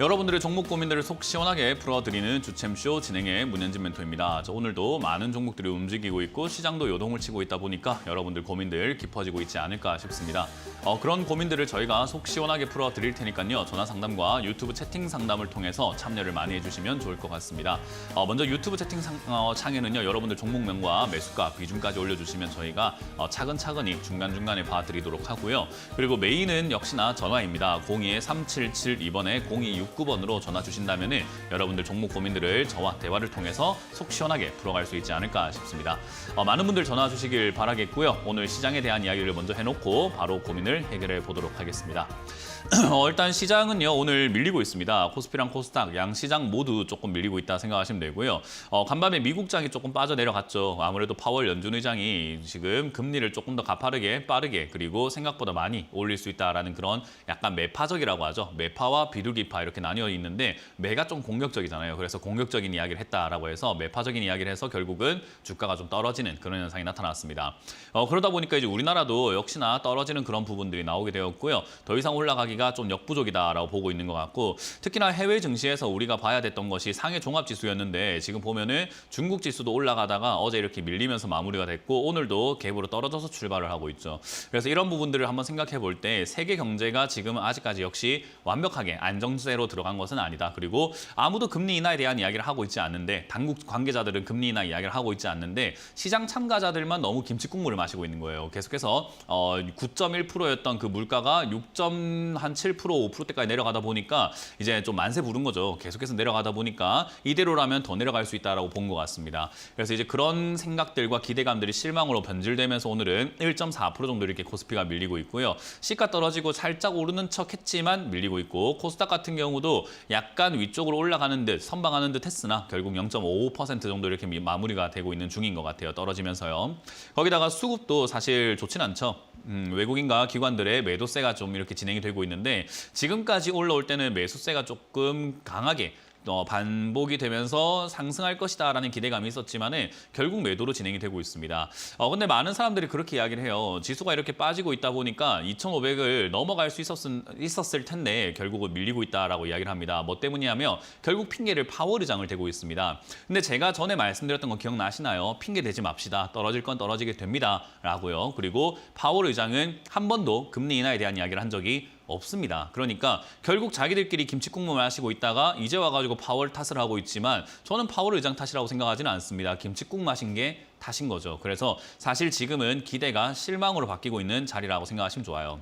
여러분들의 종목 고민들을 속 시원하게 풀어드리는 주챔쇼 진행의 문현진 멘토입니다. 오늘도 많은 종목들이 움직이고 있고 시장도 요동을 치고 있다 보니까 여러분들 고민들 깊어지고 있지 않을까 싶습니다. 그런 고민들을 저희가 속 시원하게 풀어드릴 테니까요. 전화 상담과 유튜브 채팅 상담을 통해서 참여를 많이 해주시면 좋을 것 같습니다. 먼저 유튜브 채팅 창에는요. 여러분들 종목명과 매수가, 비중까지 올려주시면 저희가 차근차근히 중간중간에 봐드리도록 하고요. 그리고 메인은 역시나 전화입니다. 02-377-2번에 0269번으로 전화 주신다면 여러분들 종목 고민들을 저와 대화를 통해서 속 시원하게 풀어갈 수 있지 않을까 싶습니다. 많은 분들 전화 주시길 바라겠고요. 오늘 시장에 대한 이야기를 먼저 해놓고 바로 고민을 해결해 보도록 하겠습니다. 일단 시장은요 오늘 밀리고 있습니다. 코스피랑 코스닥 양 시장 모두 조금 밀리고 있다 생각하시면 되고요. 간밤에 미국장이 조금 빠져내려갔죠. 아무래도 파월 연준 의장이 지금 금리를 조금 더 가파르게 빠르게 그리고 생각보다 많이 올릴 수 있다라는 그런 약간 매파적이라고 하죠. 매파와 비둘기파 이렇게 나뉘어 있는데 매가 좀 공격적이잖아요. 그래서 공격적인 이야기를 했다라고 해서 매파적인 이야기를 해서 결국은 주가가 좀 떨어지는 그런 현상이 나타났습니다. 그러다 보니까 이제 우리나라도 역시나 떨어지는 그런 부분들이 나오게 되었고요. 더 이상 올라가기가 좀 역부족이다라고 보고 있는 것 같고 특히나 해외 증시에서 우리가 봐야 됐던 것이 상해 종합지수였는데 지금 보면은 중국 지수도 올라가다가 어제 이렇게 밀리면서 마무리가 됐고 오늘도 갭으로 떨어져서 출발을 하고 있죠. 그래서 이런 부분들을 한번 생각해 볼 때 세계 경제가 지금 아직까지 역시 완벽하게 안정세로 들어간 것은 아니다. 그리고 아무도 금리 인하에 대한 이야기를 하고 있지 않는데 당국 관계자들은 금리 인하 이야기를 하고 있지 않는데 시장 참가자들만 너무 김치국물을 마시고 있는 거예요. 계속해서 9.1%였던 그 물가가 6.7% 5%대까지 내려가다 보니까 이제 좀 만세 부른 거죠. 계속해서 내려가다 보니까 이대로라면 더 내려갈 수 있다라고 본 것 같습니다. 그래서 이제 그런 생각들과 기대감들이 실망으로 변질되면서 오늘은 1.4% 정도 이렇게 코스피가 밀리고 있고요. 시가 떨어지고 살짝 오르는 척 했지만 밀리고 있고 코스닥 같은 경우도 약간 위쪽으로 올라가는 듯 선방하는 듯 했으나 결국 0.55% 정도 이렇게 마무리가 되고 있는 중인 것 같아요. 떨어지면서요. 거기다가 수급도 사실 좋진 않죠. 외국인과 기관들의 매도세가 좀 이렇게 진행이 되고 있는데 지금까지 올라올 때는 매수세가 조금 강하게 반복이 되면서 상승할 것이다라는 기대감이 있었지만은 결국 매도로 진행이 되고 있습니다. 근데 많은 사람들이 그렇게 이야기를 해요. 지수가 이렇게 빠지고 있다 보니까 2,500을 넘어갈 수 있었을 텐데 결국은 밀리고 있다라고 이야기를 합니다. 뭐 때문이냐면 결국 핑계를 파월 의장을 대고 있습니다. 근데 제가 전에 말씀드렸던 거 기억나시나요? 핑계 대지 맙시다. 떨어질 건 떨어지게 됩니다. 라고요. 그리고 파월 의장은 한 번도 금리 인하에 대한 이야기를 한 적이 없습니다. 그러니까 결국 자기들끼리 김치국물 마시고 있다가 이제 와가지고 파월 탓을 하고 있지만 저는 파월 의장 탓이라고 생각하지는 않습니다. 김치국 마신 게 탓인 거죠. 그래서 사실 지금은 기대가 실망으로 바뀌고 있는 자리라고 생각하시면 좋아요.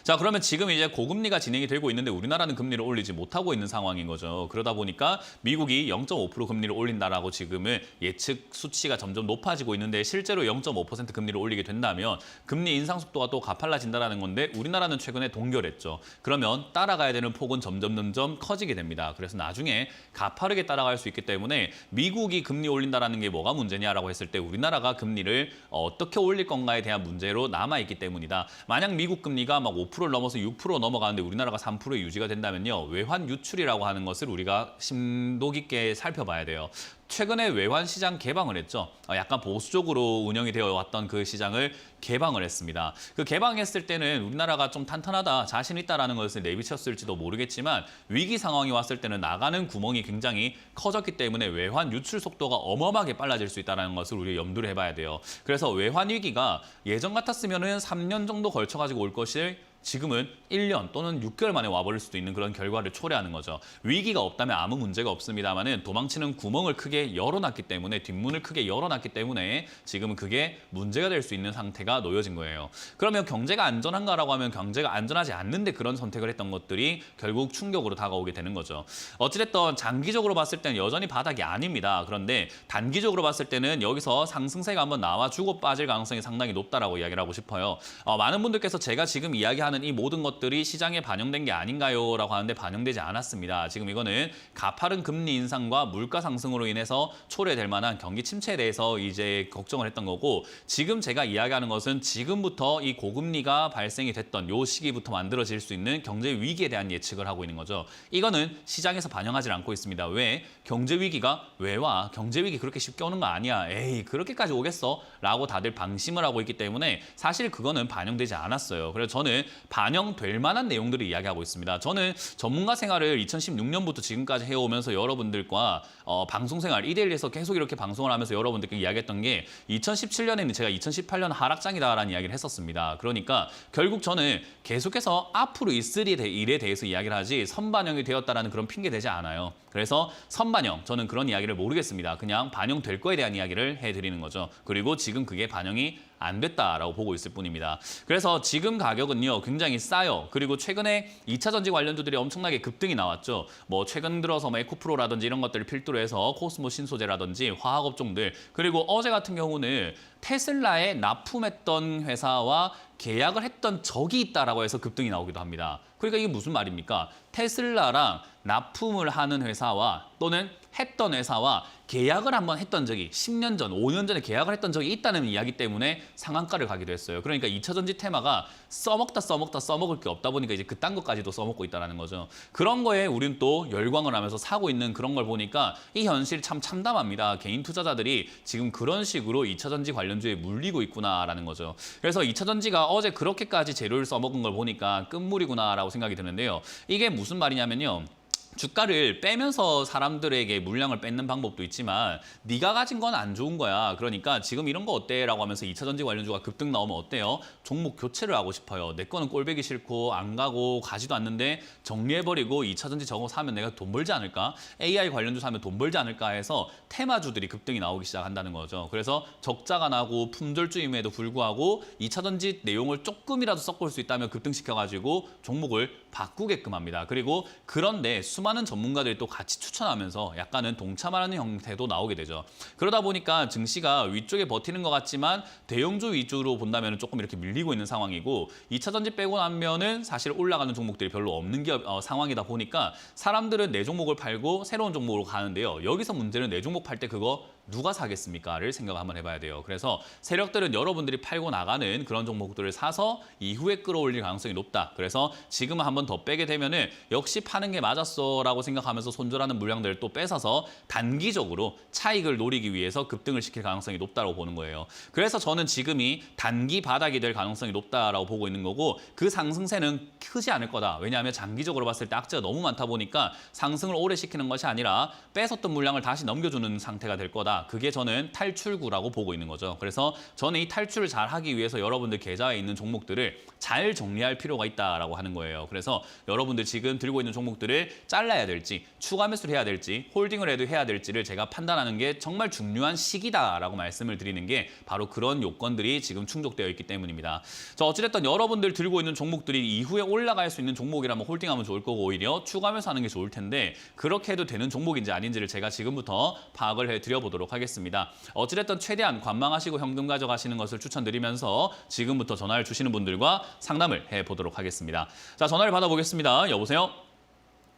자, 그러면 지금 이제 고금리가 진행이 되고 있는데 우리나라는 금리를 올리지 못하고 있는 상황인 거죠. 그러다 보니까 미국이 0.5% 금리를 올린다라고 지금은 예측 수치가 점점 높아지고 있는데 실제로 0.5% 금리를 올리게 된다면 금리 인상 속도가 또 가팔라진다라는 건데 우리나라는 최근에 동결했죠. 그러면 따라가야 되는 폭은 점점 커지게 됩니다. 그래서 나중에 가파르게 따라갈 수 있기 때문에 미국이 금리 올린다라는 게 뭐가 문제냐라고 했을 때 우리나라가 금리를 어떻게 올릴 건가에 대한 문제로 남아있기 때문이다. 만약 미국 금리가 막 5%를 넘어서 6% 넘어가는데 우리나라가 3%에 유지가 된다면요. 외환 유출이라고 하는 것을 우리가 심도 깊게 살펴봐야 돼요. 최근에 외환 시장 개방을 했죠. 약간 보수적으로 운영이 되어 왔던 그 시장을 개방을 했습니다. 그 개방했을 때는 우리나라가 좀 탄탄하다, 자신 있다라는 것을 내비쳤을지도 모르겠지만 위기 상황이 왔을 때는 나가는 구멍이 굉장히 커졌기 때문에 외환 유출 속도가 어마어마하게 빨라질 수 있다는 것을 우리 염두를 해봐야 돼요. 그래서 외환 위기가 예전 같았으면 3년 정도 걸쳐가지고 올 것을 지금은 1년 또는 6개월 만에 와버릴 수도 있는 그런 결과를 초래하는 거죠. 위기가 없다면 아무 문제가 없습니다만은 도망치는 구멍을 크게 열어놨기 때문에 뒷문을 크게 열어놨기 때문에 지금은 그게 문제가 될 수 있는 상태가 놓여진 거예요. 그러면 경제가 안전한가라고 하면 경제가 안전하지 않는데 그런 선택을 했던 것들이 결국 충격으로 다가오게 되는 거죠. 어찌됐든 장기적으로 봤을 때는 여전히 바닥이 아닙니다. 그런데 단기적으로 봤을 때는 여기서 상승세가 한번 나와주고 빠질 가능성이 상당히 높다라고 이야기를 하고 싶어요. 많은 분들께서 제가 지금 이야기하는 이 모든 것들이 시장에 반영된 게 아닌가요? 라고 하는데 반영되지 않았습니다. 지금 이거는 가파른 금리 인상과 물가 상승으로 인해서 인해서 초래될 만한 경기 침체에 대해서 이제 걱정을 했던 거고 지금 제가 이야기하는 것은 지금부터 이 고금리가 발생이 됐던 요 시기부터 만들어질 수 있는 경제 위기에 대한 예측을 하고 있는 거죠. 이거는 시장에서 반영하지 않고 있습니다. 왜? 경제 위기가 왜 와? 경제 위기 그렇게 쉽게 오는 거 아니야. 에이, 그렇게까지 오겠어? 라고 다들 방심을 하고 있기 때문에 사실 그거는 반영되지 않았어요. 그래서 저는 반영될 만한 내용들을 이야기하고 있습니다. 저는 전문가 생활을 2016년부터 지금까지 해오면서 여러분들과 방송 생활 1대1에서 계속 이렇게 방송을 하면서 여러분들께 이야기했던 게 2017년에는 제가 2018년 하락장이다라는 이야기를 했었습니다. 그러니까 결국 저는 계속해서 앞으로 있을 일에 대해서 이야기를 하지 선반영이 되었다라는 그런 핑계 대지 않아요. 그래서 선반영, 저는 그런 이야기를 모르겠습니다. 그냥 반영될 거에 대한 이야기를 해드리는 거죠. 그리고 지금 그게 반영이 안 됐다라고 보고 있을 뿐입니다. 그래서 지금 가격은요 굉장히 싸요. 그리고 최근에 2차 전지 관련주들이 엄청나게 급등이 나왔죠. 뭐 최근 들어서 뭐 에코프로라든지 이런 것들을 필두로 해서 코스모 신소재라든지 화학업종들 그리고 어제 같은 경우는 테슬라에 납품했던 회사와 계약을 했던 적이 있다라고 해서 급등이 나오기도 합니다. 그러니까 이게 무슨 말입니까? 테슬라랑 납품을 하는 회사와 또는 했던 회사와 계약을 한번 했던 적이 10년 전, 5년 전에 계약을 했던 적이 있다는 이야기 때문에 상한가를 가기도 했어요. 그러니까 2차 전지 테마가 써먹을 게 없다 보니까 이제 그딴 것까지도 써먹고 있다는 거죠. 그런 거에 우리는 또 열광을 하면서 사고 있는 그런 걸 보니까 이 현실이 참 참담합니다. 개인 투자자들이 지금 그런 식으로 2차 전지 관련주에 물리고 있구나라는 거죠. 그래서 2차 전지가 어제 그렇게까지 재료를 써먹은 걸 보니까 끝물이구나라고 생각이 드는데요. 이게 무슨 말이냐면요. 주가를 빼면서 사람들에게 물량을 뺏는 방법도 있지만 네가 가진 건 안 좋은 거야. 그러니까 지금 이런 거 어때? 라고 하면서 2차 전지 관련주가 급등 나오면 어때요? 종목 교체를 하고 싶어요. 내 거는 꼴배기 싫고 안 가고 가지도 않는데 정리해버리고 2차 전지 저거 사면 내가 돈 벌지 않을까? AI 관련주 사면 돈 벌지 않을까 해서 테마주들이 급등이 나오기 시작한다는 거죠. 그래서 적자가 나고 품절주임에도 불구하고 2차 전지 내용을 조금이라도 섞을 수 있다면 급등시켜가지고 종목을 바꾸게끔 합니다. 그리고 그런데 수많은 전문가들이 또 같이 추천하면서 약간은 동참하는 형태도 나오게 되죠. 그러다 보니까 증시가 위쪽에 버티는 것 같지만 대형주 위주로 본다면 조금 이렇게 밀리고 있는 상황이고 2차 전지 빼고 나면은 사실 올라가는 종목들이 별로 없는 상황이다 보니까 사람들은 내 종목을 팔고 새로운 종목으로 가는데요. 여기서 문제는 내 종목 팔 때 그거 누가 사겠습니까?를 생각 한번 해봐야 돼요. 그래서 세력들은 여러분들이 팔고 나가는 그런 종목들을 사서 이후에 끌어올릴 가능성이 높다. 그래서 지금은 한번 더 빼게 되면은 역시 파는 게 맞았어라고 생각하면서 손절하는 물량들을 또 뺏어서 단기적으로 차익을 노리기 위해서 급등을 시킬 가능성이 높다고 보는 거예요. 그래서 저는 지금이 단기 바닥이 될 가능성이 높다라고 보고 있는 거고 그 상승세는 크지 않을 거다. 왜냐하면 장기적으로 봤을 때 악재가 너무 많다 보니까 상승을 오래 시키는 것이 아니라 뺏었던 물량을 다시 넘겨주는 상태가 될 거다. 그게 저는 탈출구라고 보고 있는 거죠. 그래서 저는 이 탈출을 잘 하기 위해서 여러분들 계좌에 있는 종목들을 잘 정리할 필요가 있다라고 하는 거예요. 그래서 여러분들 지금 들고 있는 종목들을 잘라야 될지 추가 매수를 해야 될지 홀딩을 해도 해야 될지를 제가 판단하는 게 정말 중요한 시기다라고 말씀을 드리는 게 바로 그런 요건들이 지금 충족되어 있기 때문입니다. 자, 어찌됐든 여러분들 들고 있는 종목들이 이후에 올라갈 수 있는 종목이라면 홀딩하면 좋을 거고 오히려 추가 매수하는 게 좋을 텐데 그렇게 해도 되는 종목인지 아닌지를 제가 지금부터 파악을 해드려보도록 하겠습니다. 어찌됐든 최대한 관망하시고 현금 가져가시는 것을 추천드리면서 지금부터 전화를 주시는 분들과 상담을 해보도록 하겠습니다. 자, 전화를 받아보겠습니다. 여보세요?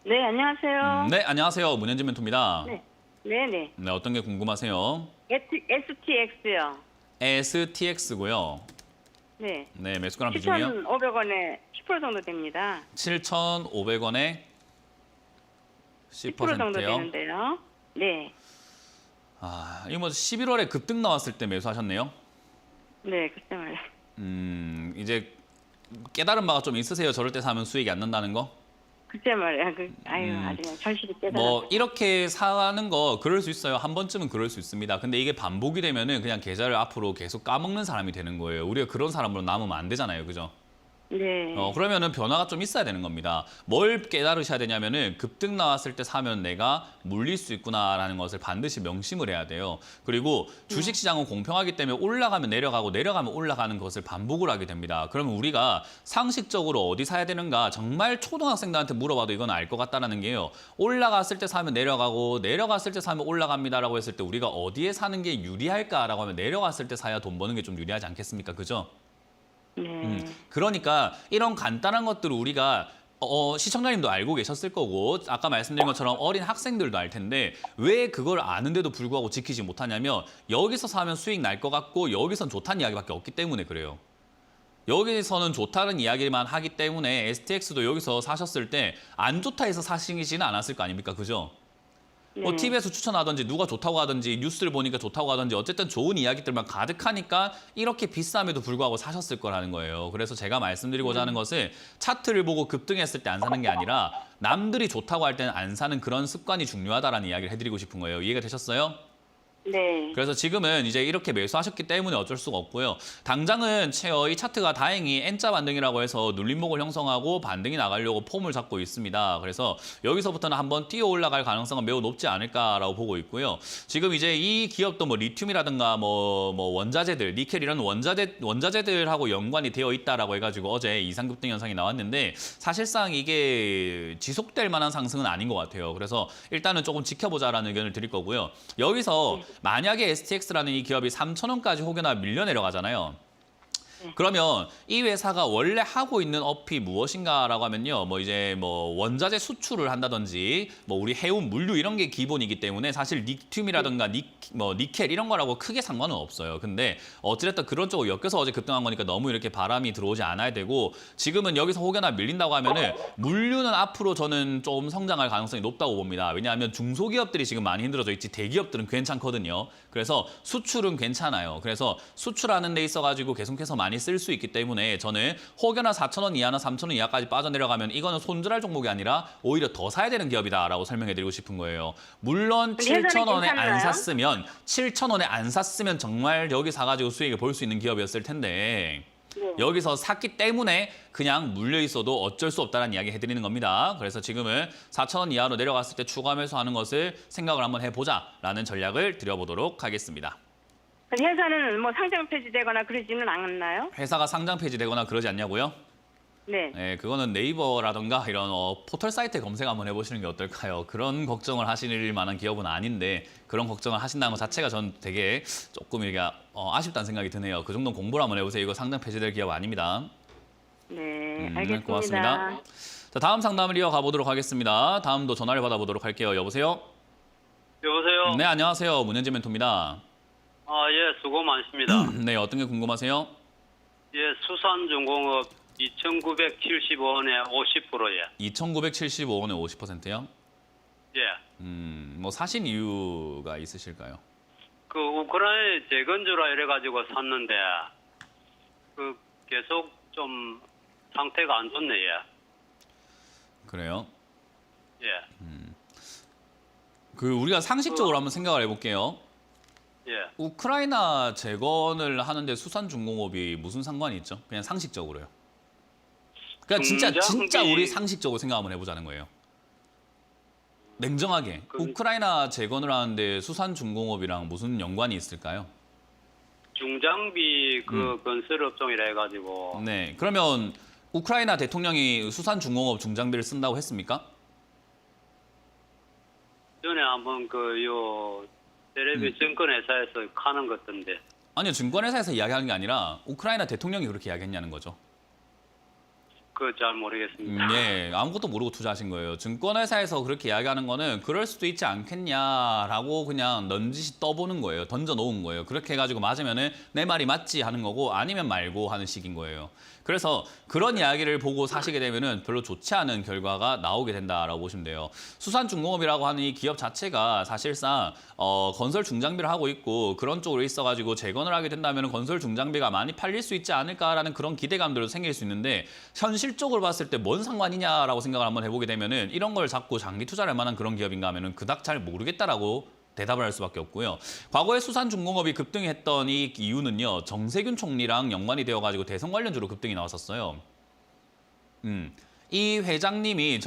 네, 안녕하세요. 네, 안녕하세요. 문현진 멘토입니다. 네, 네네. 네, 어떤 게 궁금하세요? STX요. STX고요. 네. 네, 매수가랑 비중이요? 7,500원에 10% 정도 됩니다. 7,500원에 10% 정도 10%요? 되는데요. 네. 아, 이거 뭐 11월에 급등 나왔을 때 매수하셨네요? 네, 글쎄 말이에요. 이제 깨달은 바가 좀 있으세요? 저럴 때 사면 수익이 안 난다는 거? 글쎄 말이에요. 아주 그냥 절실히 깨달았어요. 뭐 이렇게 사는 거 그럴 수 있어요. 한 번쯤은 그럴 수 있습니다. 근데 이게 반복이 되면은 그냥 계좌를 앞으로 계속 까먹는 사람이 되는 거예요. 우리가 그런 사람으로 남으면 안 되잖아요. 그죠? 네. 그러면은 변화가 좀 있어야 되는 겁니다. 뭘 깨달으셔야 되냐면은 급등 나왔을 때 사면 내가 물릴 수 있구나라는 것을 반드시 명심을 해야 돼요. 그리고 주식시장은 공평하기 때문에 올라가면 내려가고 내려가면 올라가는 것을 반복을 하게 됩니다. 그러면 우리가 상식적으로 어디 사야 되는가 정말 초등학생들한테 물어봐도 이건 알 것 같다는 게요. 올라갔을 때 사면 내려가고 내려갔을 때 사면 올라갑니다라고 했을 때 우리가 어디에 사는 게 유리할까라고 하면 내려갔을 때 사야 돈 버는 게 좀 유리하지 않겠습니까? 그죠? 네. 그러니까 이런 간단한 것들을 우리가 시청자님도 알고 계셨을 거고 아까 말씀드린 것처럼 어린 학생들도 알 텐데 왜 그걸 아는데도 불구하고 지키지 못하냐면 여기서 사면 수익 날 것 같고 여기선 좋다는 이야기밖에 없기 때문에 그래요. 여기서는 좋다는 이야기만 하기 때문에 STX도 여기서 사셨을 때 안 좋다 해서 사시지는 않았을 거 아닙니까? 그죠? 뭐 TV에서 추천하든지 누가 좋다고 하든지 뉴스를 보니까 좋다고 하든지 어쨌든 좋은 이야기들만 가득하니까 이렇게 비쌈에도 불구하고 사셨을 거라는 거예요. 그래서 제가 말씀드리고자 하는 것은 차트를 보고 급등했을 때 안 사는 게 아니라 남들이 좋다고 할 때는 안 사는 그런 습관이 중요하다라는 이야기를 해드리고 싶은 거예요. 이해가 되셨어요? 네. 그래서 지금은 이제 이렇게 매수하셨기 때문에 어쩔 수가 없고요. 당장은 이 차트가 다행히 N자 반등이라고 해서 눌림목을 형성하고 반등이 나가려고 폼을 잡고 있습니다. 그래서 여기서부터는 한번 뛰어 올라갈 가능성은 매우 높지 않을까라고 보고 있고요. 지금 이제 이 기업도 뭐 리튬이라든가 뭐 원자재들, 니켈 이런 원자재들하고 연관이 되어 있다라고 해가지고 어제 이상급등 현상이 나왔는데 사실상 이게 지속될 만한 상승은 아닌 것 같아요. 그래서 일단은 조금 지켜보자라는 의견을 드릴 거고요. 여기서 만약에 STX라는 이 기업이 3,000원까지 혹여나 밀려 내려가잖아요. 그러면 이 회사가 원래 하고 있는 업이 무엇인가라고 하면요. 뭐 이제 뭐 원자재 수출을 한다든지 뭐 우리 해운 물류 이런 게 기본이기 때문에 사실 리튬이라든가 니켈 이런 거라고 크게 상관은 없어요. 근데 어찌됐든 그런 쪽으로 엮여서 어제 급등한 거니까 너무 이렇게 바람이 들어오지 않아야 되고 지금은 여기서 혹여나 밀린다고 하면은 물류는 앞으로 저는 좀 성장할 가능성이 높다고 봅니다. 왜냐하면 중소기업들이 지금 많이 힘들어져 있지 대기업들은 괜찮거든요. 그래서 수출은 괜찮아요. 그래서 수출하는 데 있어가지고 계속해서 많이 쓸 수 있기 때문에 저는 혹여나 4,000원 이하나 3,000원 이하까지 빠져내려가면 이거는 손절할 종목이 아니라 오히려 더 사야 되는 기업이다라고 설명해드리고 싶은 거예요. 물론 7,000원에 안 샀으면 7,000원에 안 샀으면 정말 여기 사가지고 수익을 볼 수 있는 기업이었을 텐데 여기서 샀기 때문에 그냥 물려 있어도 어쩔 수 없다는 이야기 해드리는 겁니다. 그래서 지금은 4,000원 이하로 내려갔을 때 추가 매수하는 것을 생각을 한번 해보자라는 전략을 드려보도록 하겠습니다. 회사는 뭐 상장 폐지되거나 그러지는 않나요? 회사가 상장 폐지되거나 그러지 않냐고요? 네. 네, 그거는 네이버라던가 이런 포털 사이트에 검색 한번 해보시는 게 어떨까요? 그런 걱정을 하실 만한 기업은 아닌데 그런 걱정을 하신다는 것 자체가 전 되게 조금 이게 아쉽다는 생각이 드네요. 그 정도는 공부를 한번 해보세요. 이거 상장 폐지될 기업 아닙니다. 네, 알겠습니다. 고맙습니다. 자, 다음 상담을 이어가 보도록 하겠습니다. 다음도 전화를 받아보도록 할게요. 여보세요? 여보세요? 네, 안녕하세요. 문현지 멘토입니다. 아, 예, 수고 많습니다. 네, 어떤 게 궁금하세요? 예, 수산중공업 2,975원에 50%예. 2,975원에 50%요? 예. 뭐 사신 이유가 있으실까요? 그 우크라이나 재건주라 이래가지고 샀는데 그 계속 좀 상태가 안 좋네, 예. 그래요? 예. 그 우리가 상식적으로 한번 생각을 해볼게요. 예. 우크라이나 재건을 하는데 수산중공업이 무슨 상관이 있죠? 그냥 상식적으로요. 그러니까 진짜 우리 상식적으로 생각 한번 해보자는 거예요. 냉정하게 우크라이나 재건을 하는데 수산중공업이랑 무슨 연관이 있을까요? 중장비 그 건설 업종이라 해가지고 네, 그러면 우크라이나 대통령이 수산중공업 중장비를 쓴다고 했습니까? 전에 한번 텔레비 증권회사에서 가는 것 같던데. 아니요, 증권회사에서 이야기하는 게 아니라 우크라이나 대통령이 그렇게 이야기했냐는 거죠. 그거 잘 모르겠습니다. 네, 아무것도 모르고 투자하신 거예요. 증권회사에서 그렇게 이야기하는 거는 그럴 수도 있지 않겠냐라고 그냥 넌지시 떠보는 거예요. 던져놓은 거예요. 그렇게 해가지고 맞으면은 내 말이 맞지 하는 거고 아니면 말고 하는 식인 거예요. 그래서 그런 이야기를 보고 사시게 되면은 별로 좋지 않은 결과가 나오게 된다라고 보시면 돼요. 수산중공업이라고 하는 이 기업 자체가 사실상 건설 중장비를 하고 있고 그런 쪽으로 있어가지고 재건을 하게 된다면 건설 중장비가 많이 팔릴 수 있지 않을까라는 그런 기대감들도 생길 수 있는데 현실적으로 봤을 때 뭔 상관이냐라고 생각을 한번 해보게 되면은 이런 걸 자꾸 장기 투자를 할 만한 그런 기업인가 하면은 그닥 잘 모르겠다라고 대답을 할 수밖에 없고요. 과거에 수산중공업이 급등했던 이 이유는요. 정세균 총리랑 연관이 되어가지고 대선 관련주로 급등이 나왔었어요. 이 회장님이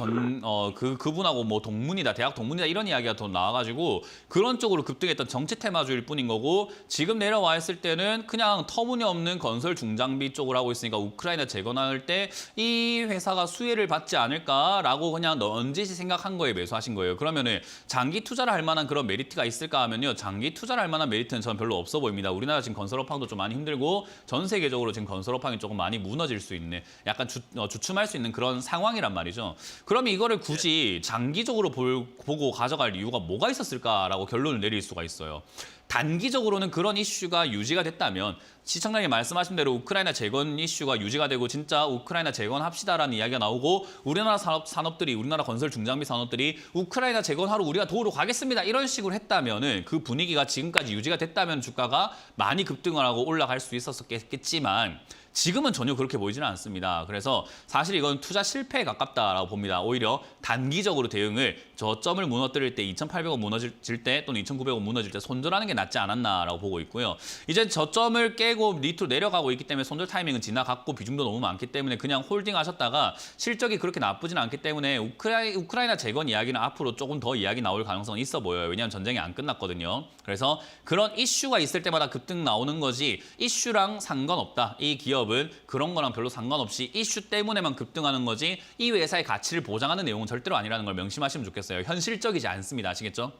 그분하고 뭐 동문이다, 대학 동문이다 이런 이야기가 더 나와가지고 그런 쪽으로 급등했던 정치 테마주일 뿐인 거고 지금 내려와 있을 때는 그냥 터무니없는 건설 중장비 쪽을 하고 있으니까 우크라이나 재건할 때 이 회사가 수혜를 받지 않을까라고 그냥 넌지시 생각한 거에 매수하신 거예요. 그러면은 장기 투자를 할 만한 그런 메리트가 있을까 하면요. 장기 투자를 할 만한 메리트는 저는 별로 없어 보입니다. 우리나라 지금 건설업황도 좀 많이 힘들고 전 세계적으로 지금 건설업황이 조금 많이 무너질 수 있는 약간 주춤할 수 있는 그런 상황이란 말이죠. 그러면 이거를 굳이 장기적으로 보고 가져갈 이유가 뭐가 있었을까라고 결론을 내릴 수가 있어요. 단기적으로는 그런 이슈가 유지가 됐다면 시청자님 말씀하신 대로 우크라이나 재건 이슈가 유지가 되고 진짜 우크라이나 재건합시다라는 이야기가 나오고 우리나라 산업들이 우리나라 건설 중장비 산업들이 우크라이나 재건하러 우리가 도우러 가겠습니다. 이런 식으로 했다면은 그 분위기가 지금까지 유지가 됐다면 주가가 많이 급등을 하고 올라갈 수 있었겠지만 지금은 전혀 그렇게 보이지는 않습니다. 그래서 사실 이건 투자 실패에 가깝다라고 봅니다. 오히려 단기적으로 대응을 저점을 무너뜨릴 때 2,800원 무너질 때 또는 2,900원 무너질 때 손절하는 게 낫지 않았나라고 보고 있고요. 이제 저점을 깨고 밑으로 내려가고 있기 때문에 손절 타이밍은 지나갔고 비중도 너무 많기 때문에 그냥 홀딩하셨다가 실적이 그렇게 나쁘진 않기 때문에 우크라이나 재건 이야기는 앞으로 조금 더 이야기 나올 가능성은 있어 보여요. 왜냐하면 전쟁이 안 끝났거든요. 그래서 그런 이슈가 있을 때마다 급등 나오는 거지 이슈랑 상관없다. 이 기업은 그런 거랑 별로 상관없이 이슈 때문에만 급등하는 거지 이 회사의 가치를 보장하는 내용은 절대로 아니라는 걸 명심하시면 좋겠어요. 현실적이지 않습니다. 아시겠죠?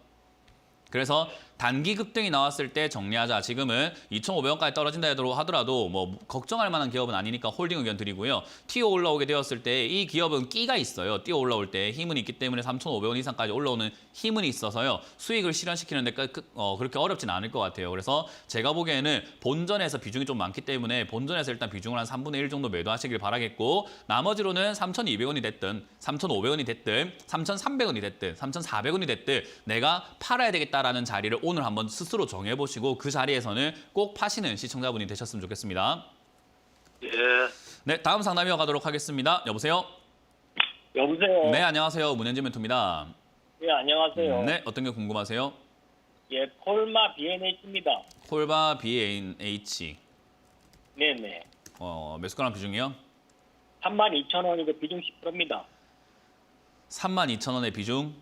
그래서 단기 급등이 나왔을 때 정리하자. 지금은 2,500원까지 떨어진다 하더라도 뭐 걱정할 만한 기업은 아니니까 홀딩 의견 드리고요. 튀어 올라오게 되었을 때 이 기업은 끼가 있어요. 뛰어 올라올 때 힘은 있기 때문에 3,500원 이상까지 올라오는 힘은 있어서요. 수익을 실현시키는 데 그렇게 어렵진 않을 것 같아요. 그래서 제가 보기에는 본전에서 비중이 좀 많기 때문에 본전에서 일단 비중을 한 3분의 1 정도 매도하시길 바라겠고 나머지로는 3,200원이 됐든 3,500원이 됐든 3,300원이 됐든 3,400원이 됐든 내가 팔아야 되겠다라는 자리를 오늘 한번 스스로 정해보시고 그 자리에서는 꼭 파시는 시청자분이 되셨으면 좋겠습니다. 예. 네, 다음 상담 이어가도록 하겠습니다. 여보세요? 여보세요. 네, 안녕하세요. 문현진 멘토입니다. 네, 안녕하세요. 네, 어떤 게 궁금하세요? 예, 콜마 BNH입니다. 콜바 BNH. 네네. 매수가랑 비중이요? 32,000원이고 비중 10%입니다. 32,000원의 비중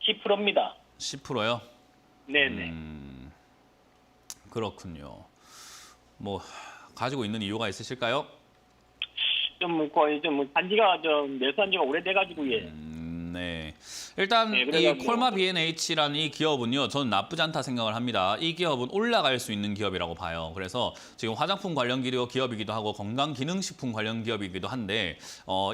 10%입니다. 10%요? 네네. 그렇군요. 뭐 가지고 있는 이유가 있으실까요? 좀 거의 좀 단지가 좀 매수한 지가 오래돼가지고 예. 네. 일단 네, 이 그래가지고. 콜마 BNH라는 이 기업은요. 저는 나쁘지 않다 생각을 합니다. 이 기업은 올라갈 수 있는 기업이라고 봐요. 그래서 지금 화장품 관련 기업이기도 하고 건강기능식품 관련 기업이기도 한데